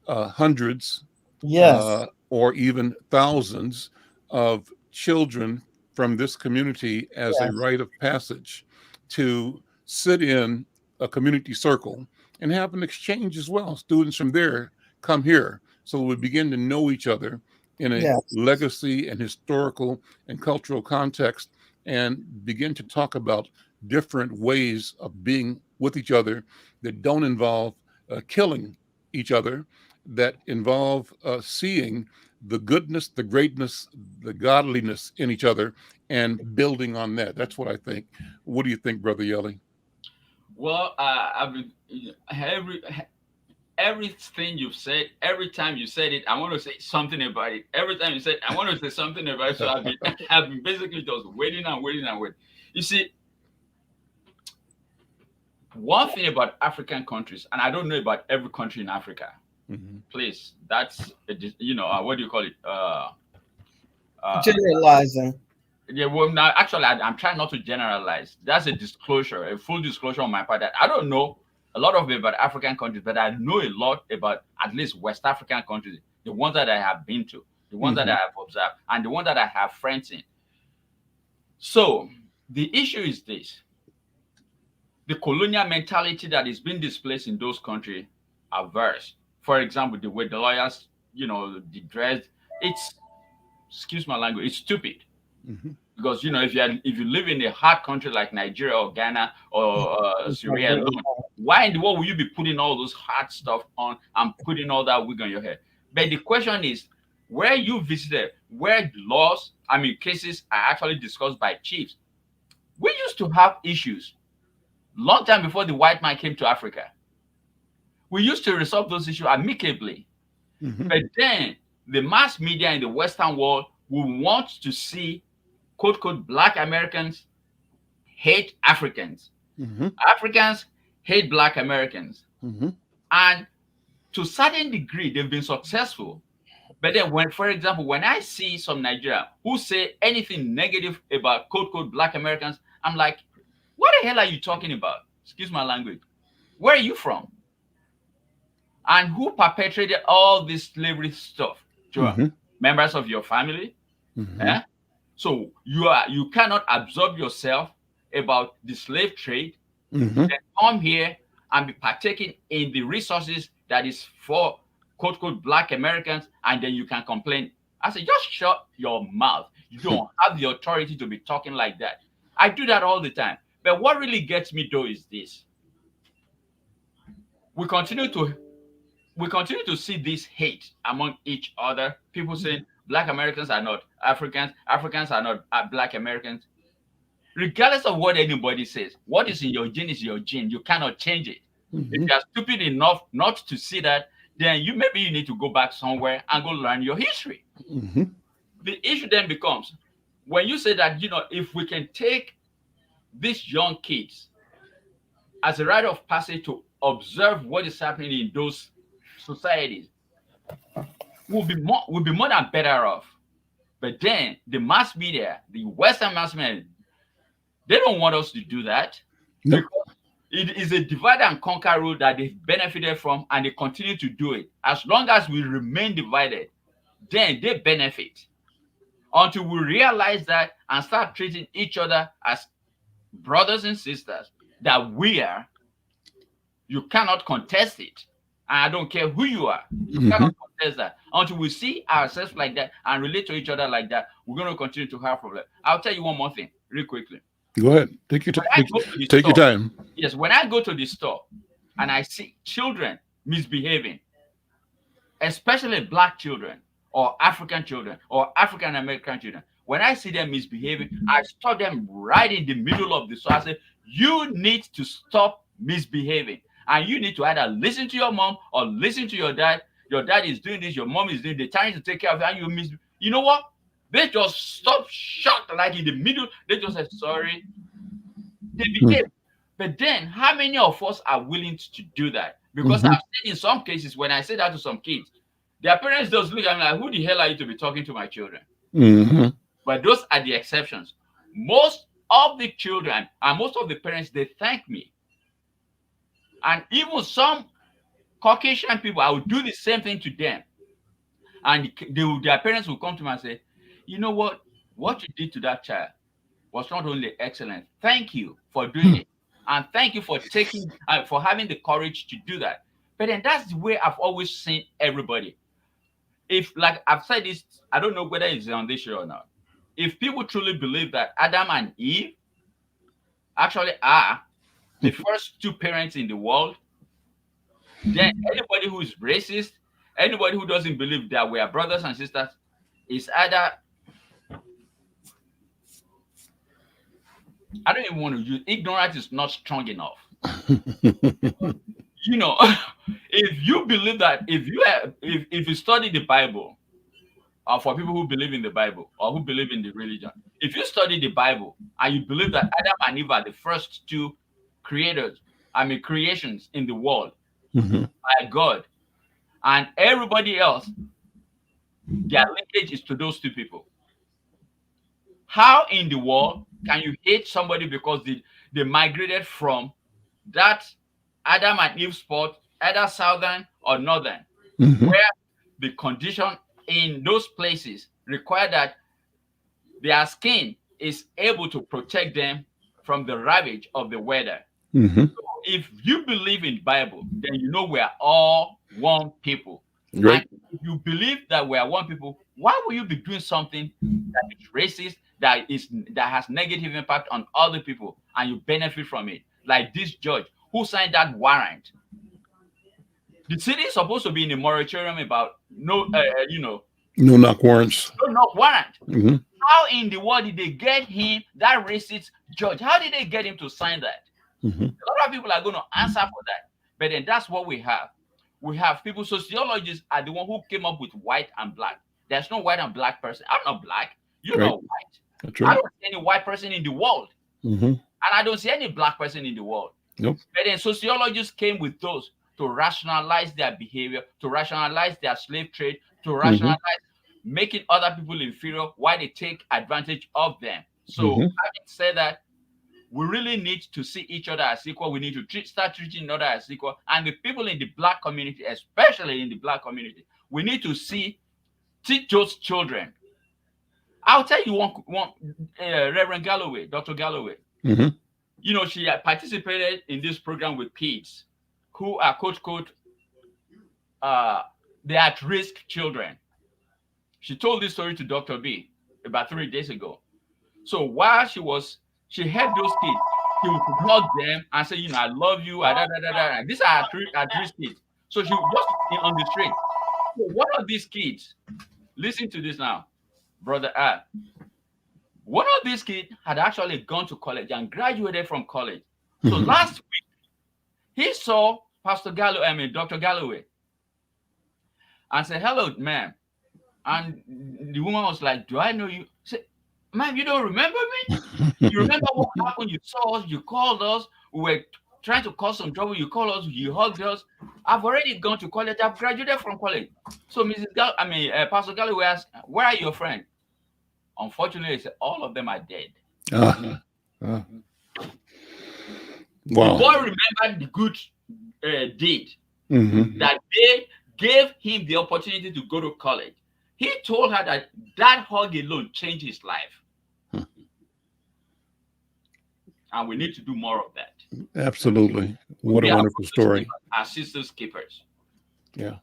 Speaker 1: hundreds
Speaker 4: Yes.
Speaker 1: or even thousands of children from this community as a
Speaker 4: Yes.
Speaker 1: rite of passage to sit in a community circle and have an exchange as well? Students from there come here, so we begin to know each other in a
Speaker 4: Yes.
Speaker 1: legacy and historical and cultural context and begin to talk about different ways of being with each other that don't involve killing each other, that involve seeing the goodness, the greatness, the godliness in each other and building on that. That's what I think. What do you think, Brother Yelly?
Speaker 3: Well, I've been everything you've said. Every time you said it, I want to say something about it. Every time you said, I want to say something about it. So I've been, I've been basically just waiting and waiting and waiting. You see, one thing about African countries, and I don't know about every country in Africa.
Speaker 1: Mhm.
Speaker 3: Please, that's what do you call it? Uh,
Speaker 2: Generalizing.
Speaker 3: yeah. Well, now actually, I'm trying not to generalize. That's a disclosure, a full disclosure on my part that I don't know a lot of it about African countries, but I know a lot about at least West African countries, the ones that I have been to, the ones that I
Speaker 1: Mhm.
Speaker 3: have observed, and the ones that I have friends in. So the issue is this: the colonial mentality that is being displaced in those countries are various. For example, the way the lawyers, the dress, it's, excuse my language, it's stupid.
Speaker 1: Mhm.
Speaker 3: Because if you live in a hard country like Nigeria or Ghana or Syria alone, why in the world will you be putting all those hard stuff on and putting all that wig on your head? But the question is, where you visited, where laws, I mean cases are actually discussed by chiefs. We used to have issues long time before the white man came to Africa. We used to resolve those issues amicably.
Speaker 1: Mhm.
Speaker 3: But then the mass media in the Western world will want to see quote quote black Americans hate Africans.
Speaker 1: Mhm.
Speaker 3: Africans hate black Americans.
Speaker 1: Mhm.
Speaker 3: And to a certain degree, they've been successful. But then when, for example, when I see some Nigerian who say anything negative about quote quote black Americans, I'm like, what the hell are you talking about? Excuse my language. Where are you from? And who perpetrated all this slavery stuff? Sure.
Speaker 1: Mhm.
Speaker 3: Members of your family?
Speaker 1: Mhm.
Speaker 3: Eh? So you cannot absorb yourself about the slave trade,
Speaker 1: Mhm.
Speaker 3: then come here and be partaking in the resources that is for quote unquote black Americans, and then you can complain. I say, just shut your mouth. You don't have the authority to be talking like that. I do that all the time. But what really gets me though is this. We continue to we continue to see this hate among each other. People saying black Americans are not Africans, Africans are not black Americans. Regardless of what anybody says, what is in your gene is your gene. You cannot change it. If
Speaker 1: Mhm.
Speaker 3: you are stupid enough not to see that, then you need to go back somewhere and go learn your history.
Speaker 1: Mhm.
Speaker 3: The issue then becomes when you say that, if we can take these young kids as a rite of passage to observe what is happening in those societies, we'll be more than better off. But then the mass media, the Western mass media, they don't want us to do that
Speaker 1: Nope.
Speaker 3: because it is a divide and conquer rule that they've benefited from and they continue to do it. As long as we remain divided, then they benefit. Until we realize that and start treating each other as brothers and sisters that we are, you cannot contest it. And I don't care who you are, you
Speaker 1: Mhm.
Speaker 3: cannot contest that. Until we see ourselves like that and relate to each other like that, we're going to continue to have problems. I'll tell you one more thing, real quickly.
Speaker 1: Go ahead. Take your
Speaker 3: When
Speaker 1: time.
Speaker 3: I go to the
Speaker 1: Take your
Speaker 3: store,
Speaker 1: time.
Speaker 3: yes, when I go to the store and I see children misbehaving, especially black children or African children or African American children, when I see them misbehaving, I stop them right in the middle of the store. I say, you need to stop misbehaving. And you need to either listen to your mom or listen to your dad. Your dad is doing this, your mom is doing, they're trying to take care of you, and you know what? They just stop short, like in the middle. They just say, sorry, they behave. But then, how many of us are willing to do that? Because
Speaker 1: Mhm.
Speaker 3: I've seen in some cases when I say that to some kids, their parents just look at me like, "Who the hell are you to be talking to my children?"
Speaker 1: Mhm.
Speaker 3: But those are the exceptions. Most of the children and most of the parents they thank me, and even some Caucasian people, I will do the same thing to them, and their parents will come to me and say, "You know what? What you did to that child was not only excellent. Thank you for doing
Speaker 1: Hmm.
Speaker 3: it, and thank you for for having the courage to do that." But then that's the way I've always seen everybody. If like I've said this, I don't know whether it's on this show or not. if people truly believe that Adam and Eve actually are the first two parents in the world, then anybody who is racist, anybody who doesn't believe that we are brothers and sisters, is either, I don't even want to use, ignorance is not strong enough. You know, if you believe that, if you study the Bible, for people who believe in the Bible or who believe in the religion, if you study the Bible and you believe that Adam and Eve are the first two creators, creations in the world by God, and everybody else, their linkage is to those two people. How in the world can you hate somebody because they migrated from that Adam and Eve spot, either southern or northern, where the condition in those places require that their skin is able to protect them from the ravage of the weather. If you believe in the Bible, then you know we are all one people.
Speaker 1: Right.
Speaker 3: And if you believe that we are one people, why will you be doing something that is racist, that has negative impact on other people, and you benefit from it? Like this judge who signed that warrant. The city is supposed to be in a moratorium about no
Speaker 1: knock warrants.
Speaker 3: no knock warrant. How in the world did they get him, that racist judge? How did they get him to sign that? A lot of people are going to answer for that. But then that's what we have. We have people, sociologists are the one who came up with white and black. There's no white and black person. I'm not black. You're not white.
Speaker 1: That's
Speaker 3: I
Speaker 1: right.
Speaker 3: don't see any white person in the world. And I don't see any black person in the world.
Speaker 1: Nope.
Speaker 3: But then sociologists came with those to rationalize their behavior, to rationalize their slave trade, to rationalize making other people inferior while they take advantage of them. So having said that, we really need to see each other as equal. We need to start treating each other as equal. And the people in the black community, especially in the black community, we need to teach those children. I'll tell you one Reverend Galloway, Dr. Galloway. You know, she participated in this program with kids who are quote, the at-risk children. She told this story to Dr. B about 3 days ago. So while she helped those kids, she would hug them and say, I love you. And these are at-risk kids. So she was just on the street. So one of these kids, listen to this now, Brother Al. One of these kids had actually gone to college and graduated from college. So last week, he saw Dr. Galloway, and said, "Hello, ma'am." And the woman was like, "Do I know you?" Said, "Ma'am, you don't remember me? You remember what happened? You saw us, you called us, we were trying to cause some trouble, you called us, you hugged us. I've already gone to college, I've graduated from college." So Pastor Galloway asked, "Where are your friends?" Unfortunately, he said, "All of them are dead."
Speaker 1: Wow.
Speaker 3: The boy remembered the good deed that they gave him the opportunity to go to college. He told her that hug alone changed his life. And we need to do more of that.
Speaker 1: Absolutely. What a wonderful story.
Speaker 3: Our sisters keepers.
Speaker 1: Yeah.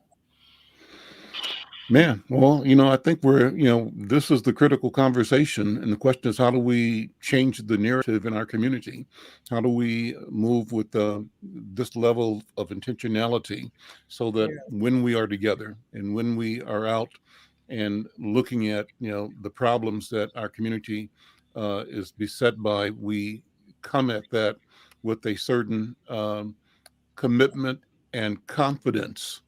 Speaker 1: Man, well, I think this is the critical conversation. And the question is, how do we change the narrative in our community? How do we move with this level of intentionality so that when we are together and when we are out and looking at, the problems that our community is beset by, we come at that with a certain commitment and confidence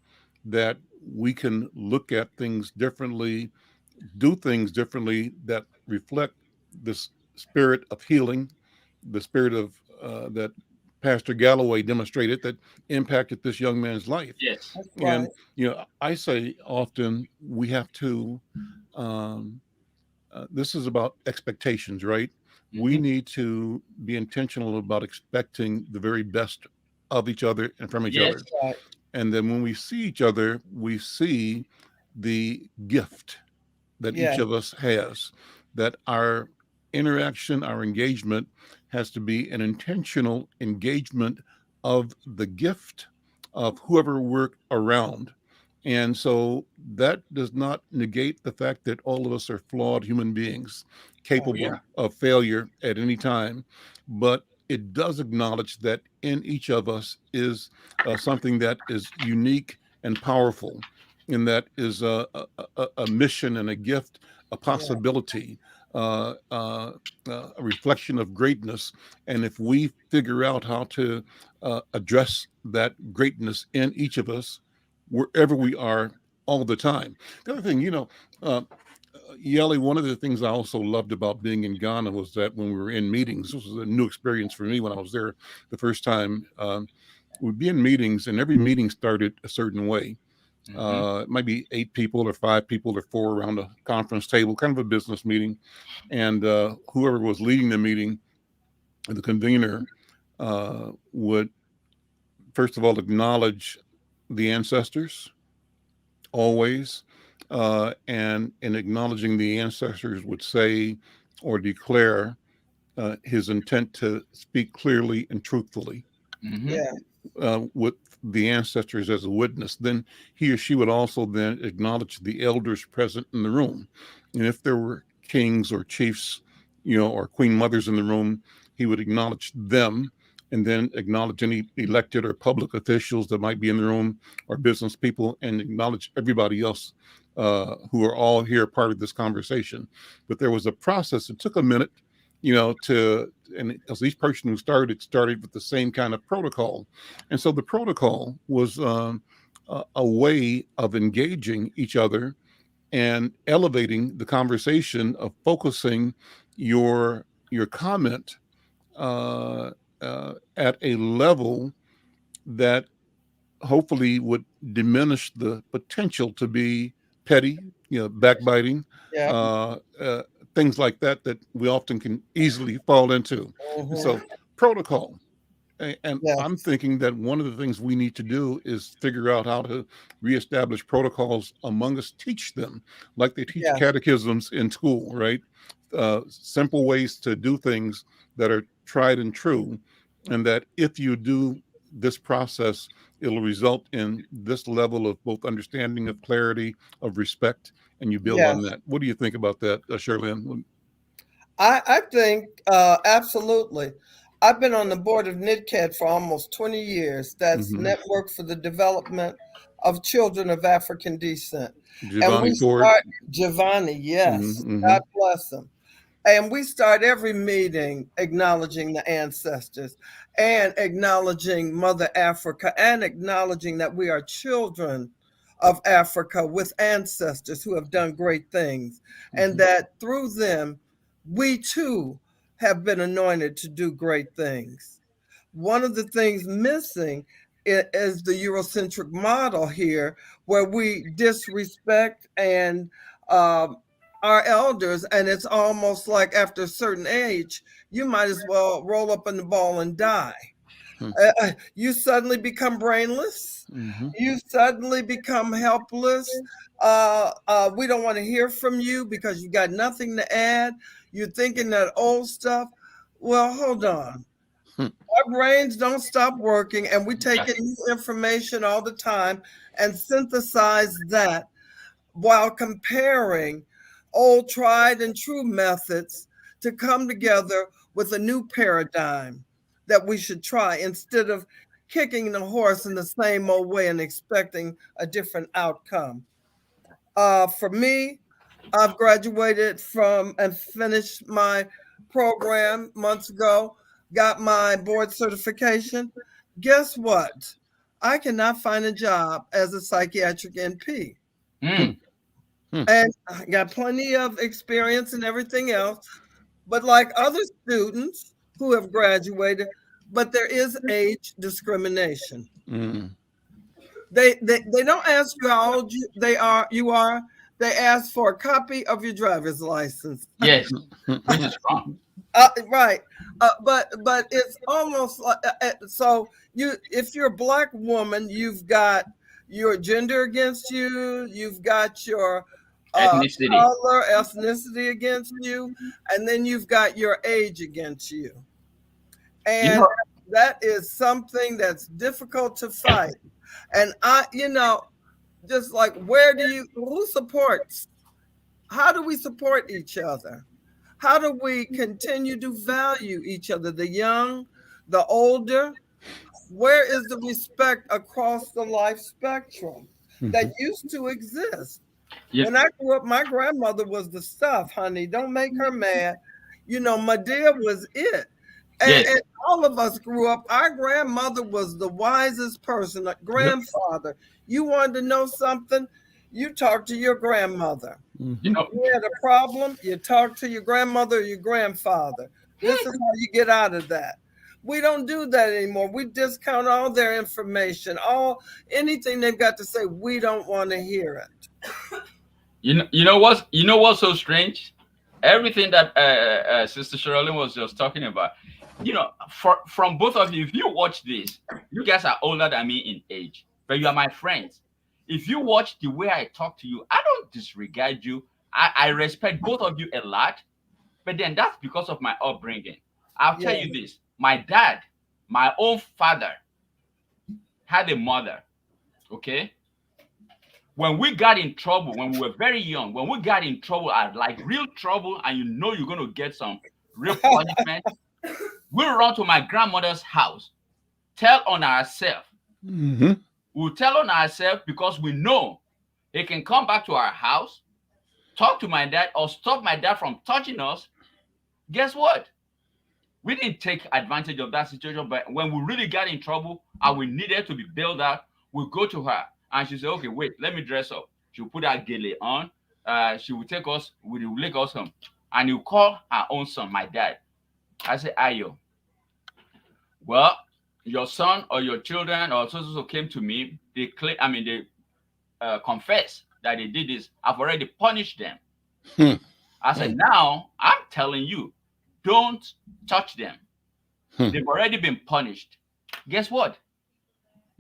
Speaker 1: that we can look at things differently, do things differently that reflect this spirit of healing, the spirit of that Pastor Galloway demonstrated that impacted this young man's life.
Speaker 3: Yes.
Speaker 1: And, I say often we have to, this is about expectations, right? We need to be intentional about expecting the very best of each other and from each other.
Speaker 2: Right.
Speaker 1: And then when we see each other, we see the gift that each of us has, that our interaction, our engagement has to be an intentional engagement of the gift of whoever we're around. And so that does not negate the fact that all of us are flawed human beings,
Speaker 3: Oh yeah.
Speaker 1: capable of failure at any time, but it does acknowledge that in each of us is something that is unique and powerful, and that is a mission and a gift, a
Speaker 2: Yeah.
Speaker 1: possibility, uh, uh, a reflection of greatness. And if we figure out how to address that greatness in each of us, wherever we are, all the time. The other thing, uh, Yeli, one of the things I also loved about being in Ghana was that when we were in meetings, this was a new experience for me when I was there the first time. We'd be in meetings, and every meeting started a certain way.
Speaker 3: Mm-hmm.
Speaker 1: It might be 8 people or 5 people or four around a conference table, kind of a business meeting. And whoever was leading the meeting, the convener, would first of all acknowledge the ancestors always, and in acknowledging the ancestors would say or declare his intent to speak clearly and truthfully,
Speaker 3: Mm-hmm.
Speaker 2: Yeah.
Speaker 1: with the ancestors as a witness. Then he or she would also then acknowledge the elders present in the room. And if there were kings or chiefs, or queen mothers in the room, he would acknowledge them and then acknowledge any elected or public officials that might be in the room or business people and acknowledge everybody else who are all here part of this conversation. But there was a process. It took a minute, and as each person who started with the same kind of protocol. And so the protocol was a way of engaging each other and elevating the conversation, of focusing your comment at a level that hopefully would diminish the potential to be petty, backbiting,
Speaker 2: Yeah.
Speaker 1: uh, uh, things like that that we often can easily fall into. And
Speaker 2: Hmm.
Speaker 1: so, protocol. And I'm
Speaker 2: Yes.
Speaker 1: thinking that one of the things we need to do is figure out how to reestablish protocols among us, teach them like they teach
Speaker 2: Yes.
Speaker 1: catechisms in school, right? Simple ways to do things that are tried and true. And that if you do this process, it'll result in this level of both understanding, of clarity, of respect, and you build on
Speaker 2: Yes.
Speaker 1: that. What do you think about that, Shirley?
Speaker 2: I think absolutely. I've been on the board of NIDCAD for almost 20 years. That's
Speaker 1: Mm-hmm.
Speaker 2: Network for the Development of Children of African Descent. And we
Speaker 1: Giovanni Ford.
Speaker 2: start, Giovanni, yes,
Speaker 1: Mm-hmm.
Speaker 2: God bless him. And we start every meeting acknowledging the ancestors and acknowledging Mother Africa and acknowledging that we are children of Africa with ancestors who have done great things, and
Speaker 1: Mm-hmm.
Speaker 2: that through them, we too have been anointed to do great things. One of the things missing is the Eurocentric model here, where we disrespect and um, our elders, and it's almost like after a certain age, you might as well roll up in the ball and die. You suddenly become brainless.
Speaker 1: Mm-hmm.
Speaker 2: You suddenly become helpless. We don't want to hear from you because you got nothing to add. You're thinking that old stuff. Well, hold on. Our brains don't stop working, and we take
Speaker 3: Yes.
Speaker 2: in new information all the time and synthesize that while comparing old tried and true methods to come together with a new paradigm that we should try instead of kicking the horse in the same old way and expecting a different outcome. For me, I've graduated from and finished my program months ago, got my board certification. Guess what? I cannot find a job as a psychiatric NP.
Speaker 1: Hmm.
Speaker 3: Mm.
Speaker 1: Hmm.
Speaker 2: And I got plenty of experience and everything else. But like other students who have graduated, but there is age discrimination.
Speaker 1: Mm.
Speaker 2: They don't ask you how old you are. They ask for a copy of your driver's license.
Speaker 3: Yes. Which is wrong.
Speaker 2: Right. But it's almost like so you if you're a black woman, you've got your gender against you, you've got your
Speaker 3: Ethnicity.
Speaker 2: color, ethnicity against you, and then you've got your age against you.
Speaker 3: You
Speaker 2: And
Speaker 3: know,
Speaker 2: that is something that's difficult to fight. And just like who supports? How do we support each other? How do we continue to value each other, the young, the older? Where is the respect across the life spectrum that
Speaker 1: Hmm.
Speaker 2: used to exist?
Speaker 3: You,
Speaker 2: When I grew up, my grandmother was the stuff, honey. Don't make her mad. You know, Medea was it.
Speaker 3: yes,
Speaker 2: And all of us grew up. Our grandmother was the wisest person, a
Speaker 1: Yep.
Speaker 2: grandfather. You wanted to know something, you talk to your grandmother.
Speaker 3: you
Speaker 1: Hmm.
Speaker 3: know,
Speaker 2: You had a problem, you talk to your grandmother or your grandfather. This is how you get out of that. We don't do that anymore. We discount all their information, all anything they've got to say. We don't want to hear it.
Speaker 3: you know what's so strange? Everything that Sister Sherilyn was just talking about. From both of you, if you watch this, you guys are older than me in age, but you are my friends. If you watch the way I talk to you, I don't disregard you. I respect both of you a lot, but then that's because of my upbringing. I'll tell
Speaker 2: Yeah,
Speaker 3: you this: my dad, my own father, had a mother. Okay, when we got in trouble, when we were very young, when we got in trouble, like real trouble, and you know you're going to get some real punishment, we run to my grandmother's house, tell on ourselves.
Speaker 1: Hmm.
Speaker 3: We'll tell on ourselves because we know he can come back to our house, talk to my dad, or stop my dad from touching us. Guess what? We didn't take advantage of that situation, but when we really got in trouble and we needed to be bailed out, we go to her and she said, "Okay, wait, let me dress up." She'll put her gele on. She will take us, we will take us home, and you call her own son, my dad. I said, "Ayo, well, your son or your children or so came to me. They claim, I mean, they confess that they did this. I've already punished them."
Speaker 1: Hmm.
Speaker 3: I said, "Now I'm telling you, don't touch them.
Speaker 1: Hmm.
Speaker 3: They've already been punished." Guess what?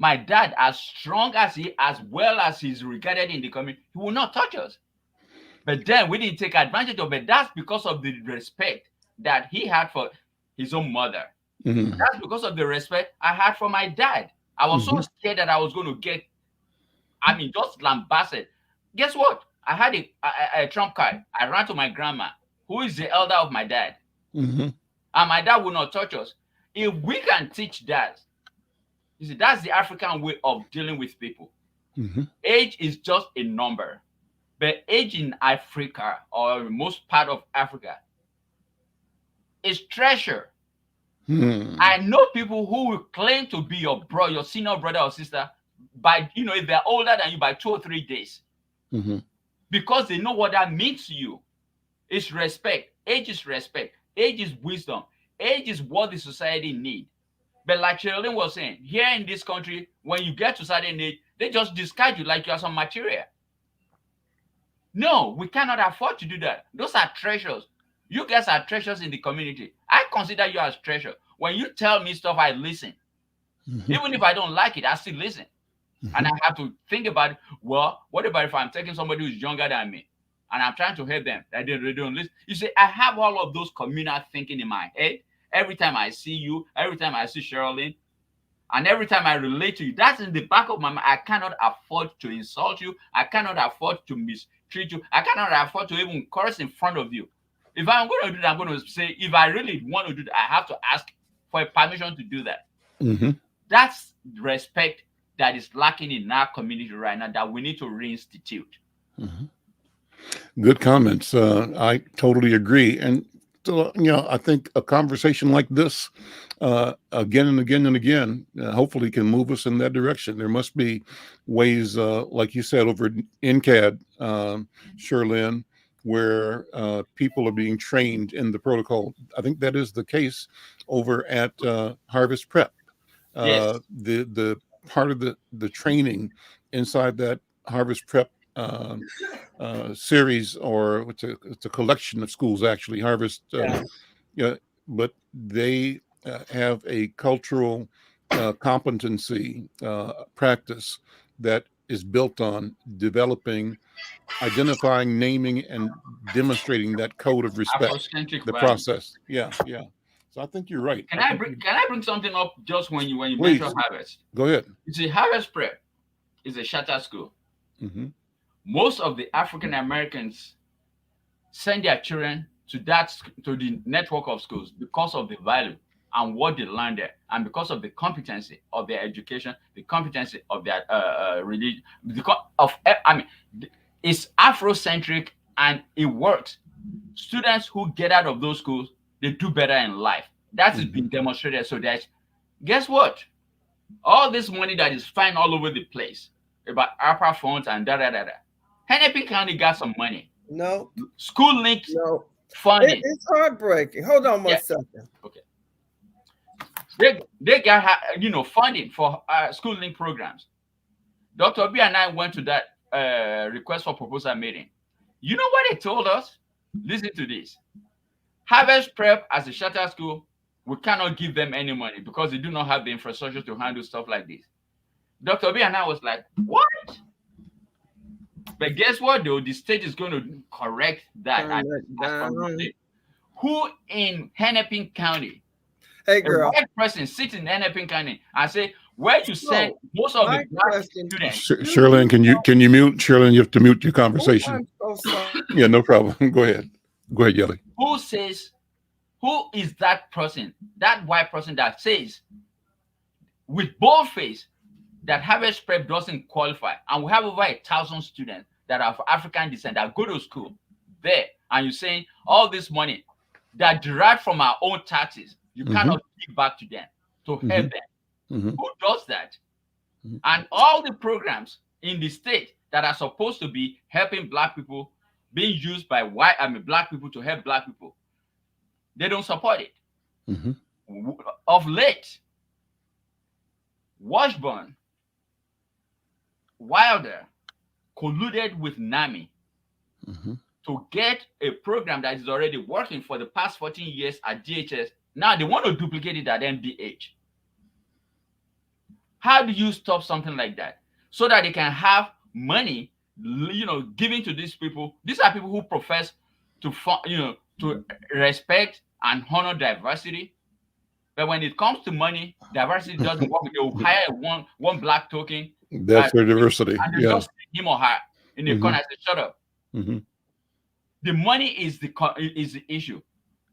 Speaker 3: My dad, as strong as he, as well as he's regarded in the community, he will not touch us. But then we didn't take advantage of it. That's because of the respect that he had for his own mother.
Speaker 1: Hmm.
Speaker 3: That's because of the respect I had for my dad. I was so
Speaker 1: Hmm.
Speaker 3: scared that I was going to get, I mean, just lambasted. Guess what? I had a trump card. I ran to my grandma, who is the elder of my dad.
Speaker 1: Hmm.
Speaker 3: And my dad will not touch us. If we can teach that, you see, that's the African way of dealing with people.
Speaker 1: Hmm.
Speaker 3: Age is just a number, but age in Africa or most part of Africa is treasure.
Speaker 1: Hmm.
Speaker 3: I know people who will claim to be your bro, your senior brother or sister, by if they're older than you by 2 or 3 days,
Speaker 1: Hmm.
Speaker 3: because they know what that means to you. It's respect. Age is respect. Age is wisdom. Age is what the society needs. But like Sherilyn was saying, here in this country, when you get to certain age, they just discard you like you are some material. No, we cannot afford to do that. Those are treasures. You guys are treasures in the community. I consider you as treasure. When you tell me stuff, I listen.
Speaker 1: Hmm.
Speaker 3: Even if I don't like it, I still listen. And I have to think about, well, what about if I'm taking somebody who's younger than me and I'm trying to help them that they don't listen? You see, I have all of those communal thinking in my head. Every time I see you, every time I see Sherilyn, and every time I relate to you, that's in the back of my mind. I cannot afford to insult you. I cannot afford to mistreat you. I cannot afford to even curse in front of you. If I'm going to do that, I'm going to say, if I really want to do that, I have to ask for permission to do that.
Speaker 1: Hmm.
Speaker 3: That's respect that is lacking in our community right now that we need to reinstitute.
Speaker 1: Hmm. Good comments. I totally agree. And so, I think a conversation like this, again and again and again, hopefully can move us in that direction. There must be ways, like you said, over in CAD, Sherlyn, where people are being trained in the protocol. I think that is the case over at Harvest Prep.
Speaker 3: Yes,
Speaker 1: The part of the training inside that Harvest Prep series, or it's a collection of schools actually. Harvest,
Speaker 2: yeah,
Speaker 1: yeah, but they have a cultural competency practice that is built on developing, identifying, naming, and demonstrating that code of respect.
Speaker 3: Afrocentric
Speaker 1: The
Speaker 3: value.
Speaker 1: process, yeah, yeah. So I think you're right.
Speaker 3: Can
Speaker 1: I
Speaker 3: I
Speaker 1: think
Speaker 3: bring can I bring something up just when you mention
Speaker 1: please
Speaker 3: harvest?
Speaker 1: go ahead.
Speaker 3: You see, Harvest Prep is a charter school.
Speaker 1: Hmm.
Speaker 3: Most of the African Americans send their children to that to the network of schools because of the value and what they learn there, and because of the competency of their education, the competency of their religion, because of I mean, it's Afrocentric and it works. Students who get out of those schools, they do better in life. That has been demonstrated. So that, guess what? All this money that is flying all over the place about ARPA funds and da da da da. Hennepin County got some money.
Speaker 2: No,
Speaker 3: School links
Speaker 2: no.
Speaker 3: funding.
Speaker 2: It's heartbreaking. Hold on one
Speaker 3: Yeah.
Speaker 2: second.
Speaker 3: Okay. They got funding for school link programs. Dr. B and I went to that request for proposal meeting. You know what they told us? Listen to this. Harvest Prep as a charter school, we cannot give them any money because they do not have the infrastructure to handle stuff like this. Dr. B and I was like, what? But guess what, though? The state is going to correct that. Who in Hennepin County,
Speaker 2: Hey,
Speaker 3: a
Speaker 2: girl.
Speaker 3: white person sits in Hennepin County and say, where you send most of the black students?
Speaker 1: Shirley, can you mute? Shirley, you have to mute your
Speaker 2: Oh,
Speaker 1: conversation.
Speaker 2: I'm so sorry.
Speaker 1: Yeah, no problem. Go ahead, Yelly.
Speaker 3: Who is that person, that white person that says with bold face that Harvest Prep doesn't qualify, and we have over 1,000 students that are of African descent that go to school there, and you're saying all this money that derived from our own taxes, you cannot give back to them to help them. Who does that? And all the programs in the state that are supposed to be helping black people being used by black people to help black people, they don't support it. Of late, Washburn, Wilder colluded with NAMI to get a program that is already working for the past 14 years at DHS. Now they want to duplicate it at MDH. How do you stop something like that? So that they can have money, given to these people. These are people who profess to respect and honor diversity. But when it comes to money, diversity doesn't work. They will hire one black token.
Speaker 1: That's their diversity.
Speaker 3: And they just him or her in the corner and say, shut up. The money is the issue.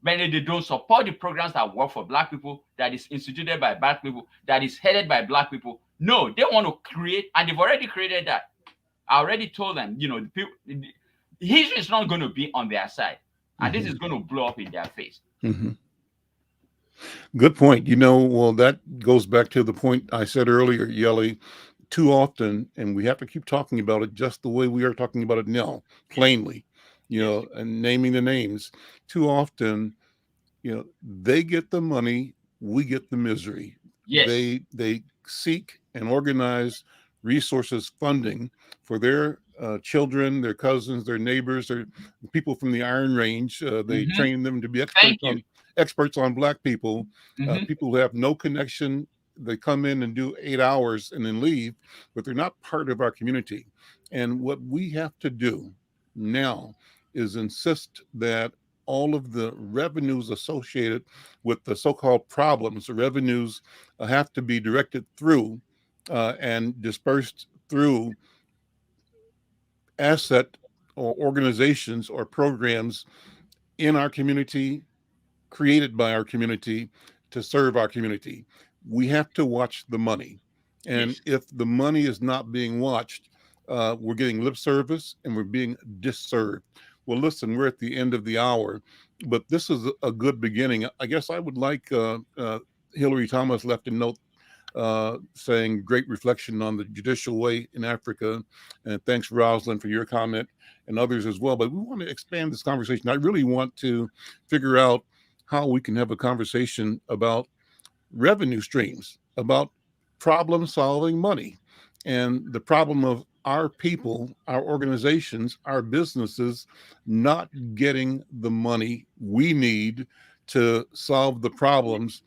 Speaker 3: When they don't support the programs that work for black people, that is instituted by black people, that is headed by black people. No, they want to create, and they've already created that. I already told them, the history is not going to be on their side. And this is going to blow up in their face.
Speaker 1: Good point. Well, that goes back to the point I said earlier, Yelly. Too often, and we have to keep talking about it just the way we are talking about it now, plainly, and naming the names. Too often, they get the money, we get the misery.
Speaker 3: Yes.
Speaker 1: They seek and organize resources, funding for their children, their cousins, their neighbors, their people from the Iron Range. They train them to be experts on black people, people who have no connection. They come in and do 8 hours and then leave, but they're not part of our community. And what we have to do now is insist that all of the revenues associated with the so-called problems, the revenues have to be directed through and dispersed through asset or organizations or programs in our community, created by our community to serve our community. We have to watch the money. And if the money is not being watched, we're getting lip service and we're being disserved. Well, listen, we're at the end of the hour, but this is a good beginning. I guess I would like Hillary Thomas left a note saying great reflection on the judicial way in Africa. And thanks, Rosalind, for your comment and others as well. But we want to expand this conversation. I really want to figure out how we can have a conversation about revenue streams, about problem solving money, and the problem of our people, our organizations, our businesses not getting the money we need to solve the problems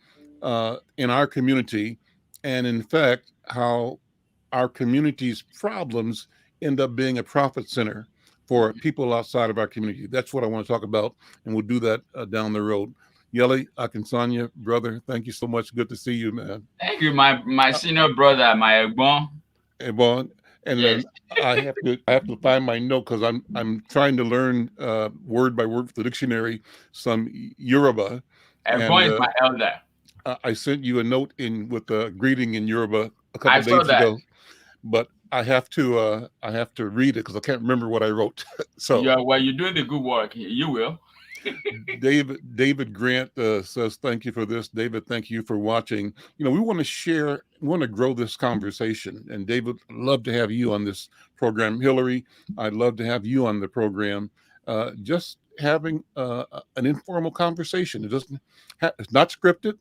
Speaker 1: in our community. And in fact, how our community's problems end up being a profit center for people outside of our community. That's what I want to talk about, and we'll do that down the road. Yelly Akinsanya, brother, thank you so much. Good to see you, man.
Speaker 3: Thank you, my senior brother, my Egbon.
Speaker 1: Ebon, And
Speaker 3: Yes.
Speaker 1: then I have to find my note because I'm trying to learn word by word for the dictionary some Yoruba,
Speaker 3: Ebon
Speaker 1: and
Speaker 3: is my elder.
Speaker 1: I sent you a note in with a greeting in Yoruba a couple
Speaker 3: I
Speaker 1: of
Speaker 3: saw
Speaker 1: days
Speaker 3: that.
Speaker 1: ago, but I have to read it because I can't remember what I wrote. So
Speaker 3: You're doing the good work. You will.
Speaker 1: David Grant says thank you for this. David, thank you for watching. We want to share, we want to grow this conversation. And David, I'd love to have you on this program. Hillary, I'd love to have you on the program. Just having an informal conversation. It's not scripted,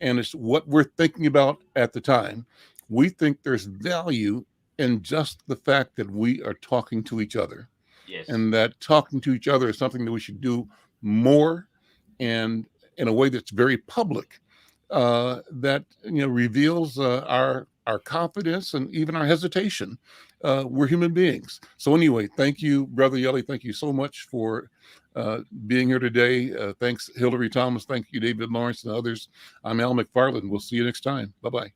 Speaker 1: and it's what we're thinking about at the time. We think there's value in just the fact that we are talking to each other,
Speaker 3: Yes.
Speaker 1: and that talking to each other is something that we should do more, and in a way that's very public, that reveals our confidence and even our hesitation. We're human beings. So anyway, thank you, Brother Yelly. Thank you so much for being here today. Thanks, Hillary Thomas. Thank you, David Lawrence, and others. I'm Al McFarlane. We'll see you next time. Bye-bye.